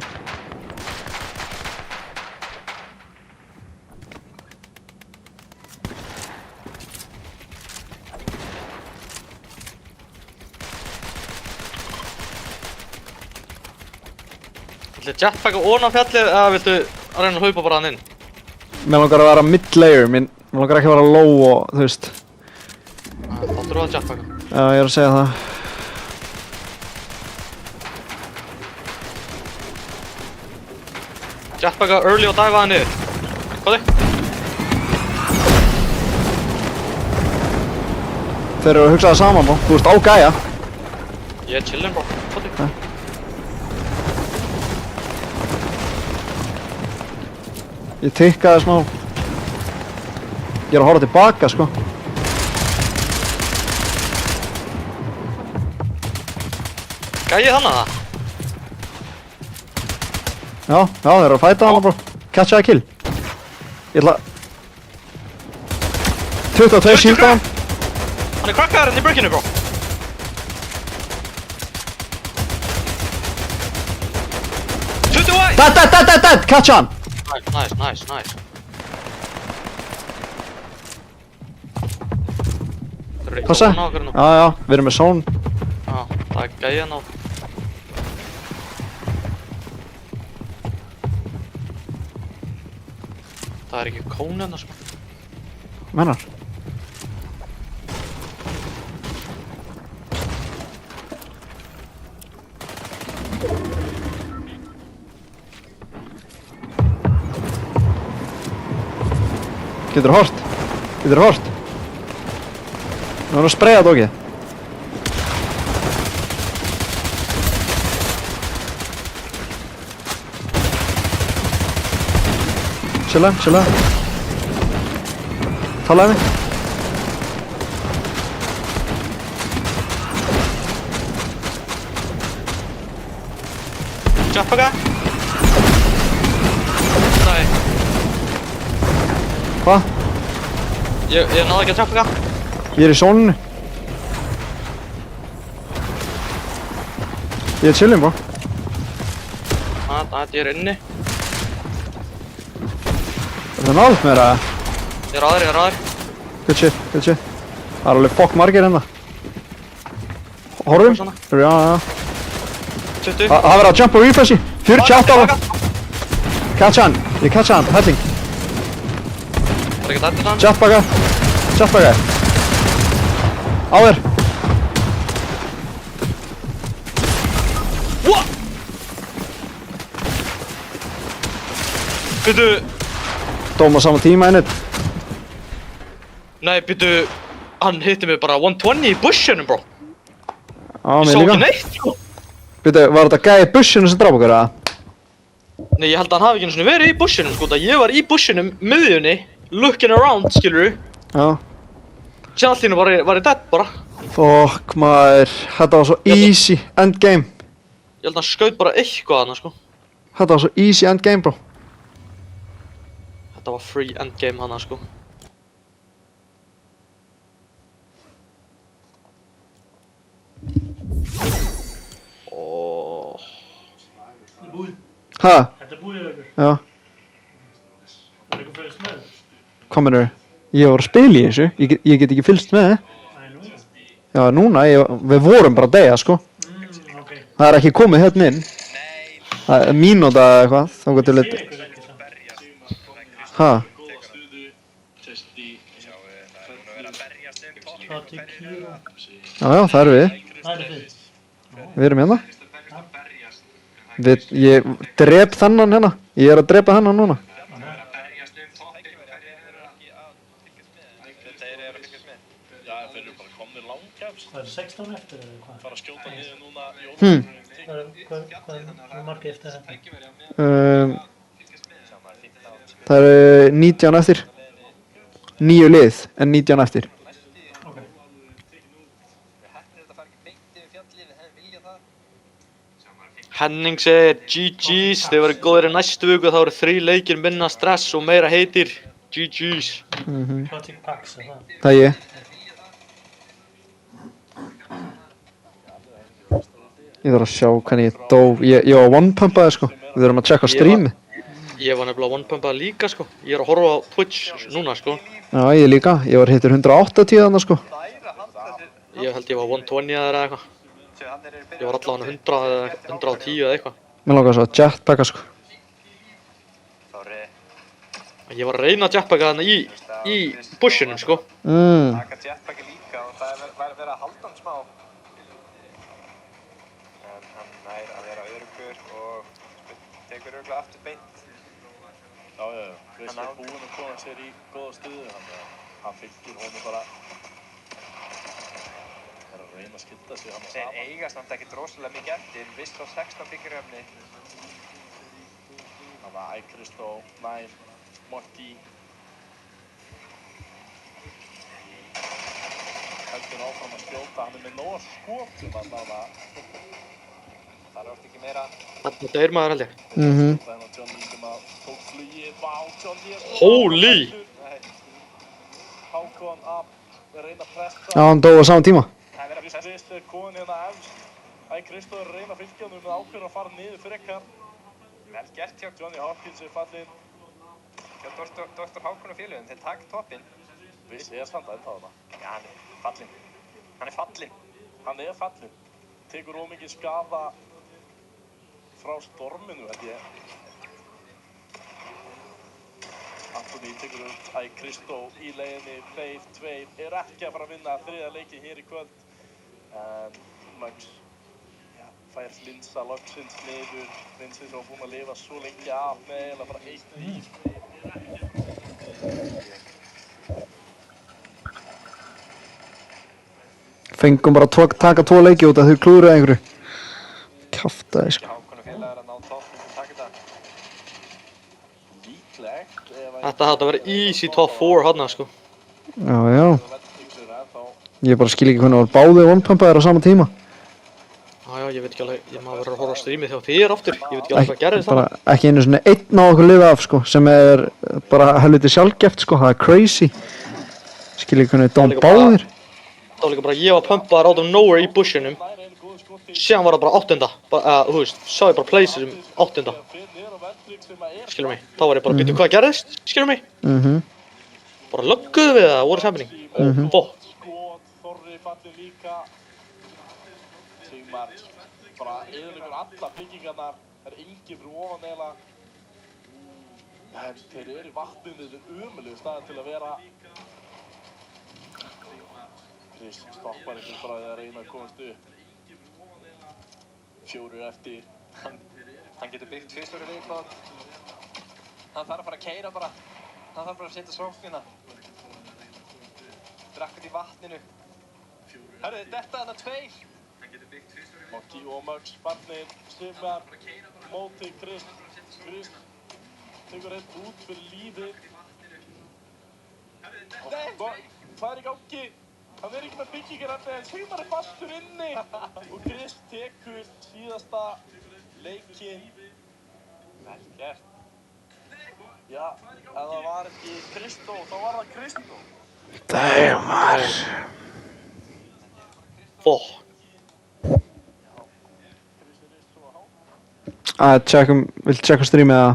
Viltu jetpacka ofan á fjallið eða viltu reyna að hlaupa bara hann inn? Mér langar að vera mid-layer, mér langar ekki að vera low og, þú veist. Þá þurfum við að jetpacka. Já, ég er að segja það. Jetpacka early og dive það niður. Hvað þig? Þeir eru að hugsa það saman, bó. Þú veist, á gæja. Ég chillin bro. Fóttu. Ég tikkaði smá. Ég að horfa tilbaka, sko. Gæið hana það? Já, þeir eru að fæta hana, bro. Catchaði kill. Ég ætla... 22 shield á hann. Hann krakkaður í brickinu bro. Dead! Catch hann! Nice. Passa? Já, við erum með zone. Já, það gæið hann á. Það ekki kón hérna sko. Mennar. Geturðu hort? Nú erum við að spraya dókið. Chilla. Talaði mig. Jetpacka? Nei. Hvað? Ég náði ekki að jetpacka. Ég er í sóninu. Ég er chillin, bro. Ég er inni. Er það náðugt með það? Ég er aðri. Good shit. Það er alveg fokk margir hérna. Horfum? Já. 20. Það verður að jumpa og refreshi. 48 á það. Catcha hann. Ég catcha hann. Helling. Það ekki dættir hann. Jetpacka. Á þér. What? Býtu. Dóma saman tíma innit. Nei, býtu. Hann hitti mig bara 120 í bushinu, bro. Já, Ég mér sá ekki líka. neitt, sko. Býtu, var þetta gæði bussinu sem draf okkur, eða? Nei, ég held að hann hafi ekki einu sinni verið í bushinu, sko. Ég var í bushinu, miðjunni, looking around, skilurðu. Já. Sér allt í hennu var ég dead, bara. Fokk maður. Þetta var svo easy endgame. Ég held að hann skaut bara eitthvað þarna, sko. Þetta var svo easy endgame, bro. Þetta var free endgame hana, sko. Ha? Þetta er búið ykkur. Já. Það ykkur fylgst með. Hvað meinarðu? Ég var að spila í þessu. Ég get ekki fylgst með. Nei, nú. Já, núna. Við vorum bara að deyja, sko. Ok. Það er ekki komið hérna inn. Það er mínúta eða eitthvað. Þangað til þetta. Ha? Já, það erum við. Það er þið. Við erum hérna. Ég drep þennan hérna. Ég er að drepa þennan núna. Það er 16 eftir eða hvað? Fara að skjóta niður núna í Hvað er margir eftir þetta? Það eru 19 eftir. 9 lið en 19 eftir. Ok. Henning segir GG's, þið verður góðir í næstu viku, þá eru 3 leikir minna stress og meira heitir. GG's. Hvað tek Pax er það? Það er ég. Ég þarf að sjá hvernig ég dó. Ég var one-pumpaði, sko. Við þurfum að checka streamið. Ég var nefnilega one-pumpað líka, sko. Ég er að horfa á Twitch núna, sko. Já, ég líka. Ég var hittur 180 þarna, sko. Ég held ég var 120 eða eitthvað. Ég var allavega 100 eða 110 eða eitthvað. Mér langar svo að jetpacka, sko. Ég var að reyna að jetpacka þarna í bushinum, sko. Taka jetpacki líka og það er verið að halda hann smá. En hann nær að vera öruggur og tekur örugglega aftur beint. Já. Veist er búinn að koma sér í góða stuðu, hann fylgir honum bara. Það er að reyna að skilta sig hann Þeir eiga samt ekkert rosalega mikið eftir, Viss á 16 byggjuröfni. Þannig að Kristó, nær, Morty. Heldur áfram að skjóta, hann með nóga skotum allavega. Það er oft ekki meira. Þetta er maður held ég. Þannig að John Lee sem að tók flugið, John Lee Holy! Hákon að reyna að pressa. Já, hann dó á saman tíma. Það er Krist komin hérna efst. Kristó er að reyna að fylgja hann með ákveður að fara niður frekar. Vel gert hjá Johnny Hopkins er fallinn. hjá Dr. Hákon og félögum, þeir taka toppinn. Viss er samt að það. Já, hann er fallinn. Hann er fallinn. Hann er fallinn. Tekur ómikið skaða frá storminu held ég. Anthony tekur upp Kristó í leiðinni. Þeir tveir er ekki að fara að vinna þriðja leikin hér í kvöld. En Max fær Linsa loksins niður. Linsa sem var búinn að lifa svo lengi af með eiginlega bara eitt líf. Fengum bara að taka 2 leiki út af þau klúðruðu einhverju. Kjaftaði sko. Hákon og félagar að ná toppinn til taka þetta. Líklegt ef Þetta hafði að vera easy top 4 hann sko. Já, já. veldur þá Ég bara skil ekki hvernig það var báðið one-pumpaðir á sama tíma. Já, ég veit ekki alveg, ég maður verður að horfa á strímið hjá þér aftur. Ég veit ekki alveg hvað gerðist Bara þannig. ekki einu svona einn á okkur liða af sko, sem er bara helviti sjálfgeft sko, það er crazy. Skil ekki hvernig það líka báðir. Það var líka bara, ég var pumpaður out of nowhere í bushinum. Síðan var það bara 8. Þú veist, sá ég bara places 8. Skilur mig. Þá var ég bara, býttu hvað gerðist? Skilur mig. Bara lögguðu við það, what is happening? Fuck. skot, Þorri fallinn líka. Sigmar bara eyðileggur alla byggingarnar. Það er engin fyrir ofan eiginlega. En þeir eru í vatninu, þetta er ömurlegur staður til að vera. Chris stoppar einhvern bara að reyna að komast upp. 4 eftir. Hann getur byggt tvisvar í viðbót. Hann þarf bara að keyra bara. Hann þarf bara að setja sóknina. Drakk út í vatninu. Herru, þetta þarna 2. Mokki og Max barnir, Sigmar, móti Chris. Chris tekur einn út fyrir lífið. Nei! Hvað er í gangi? Hann er ekki með byggingarefni en Sigmar er fastur inni. Og Chris tekur síðasta leikinn. Vel gert. Já, ef það var ekki Kristó, þá var það Kristó. Damn, maður. Fuck. Viltu tjekka streamið eða?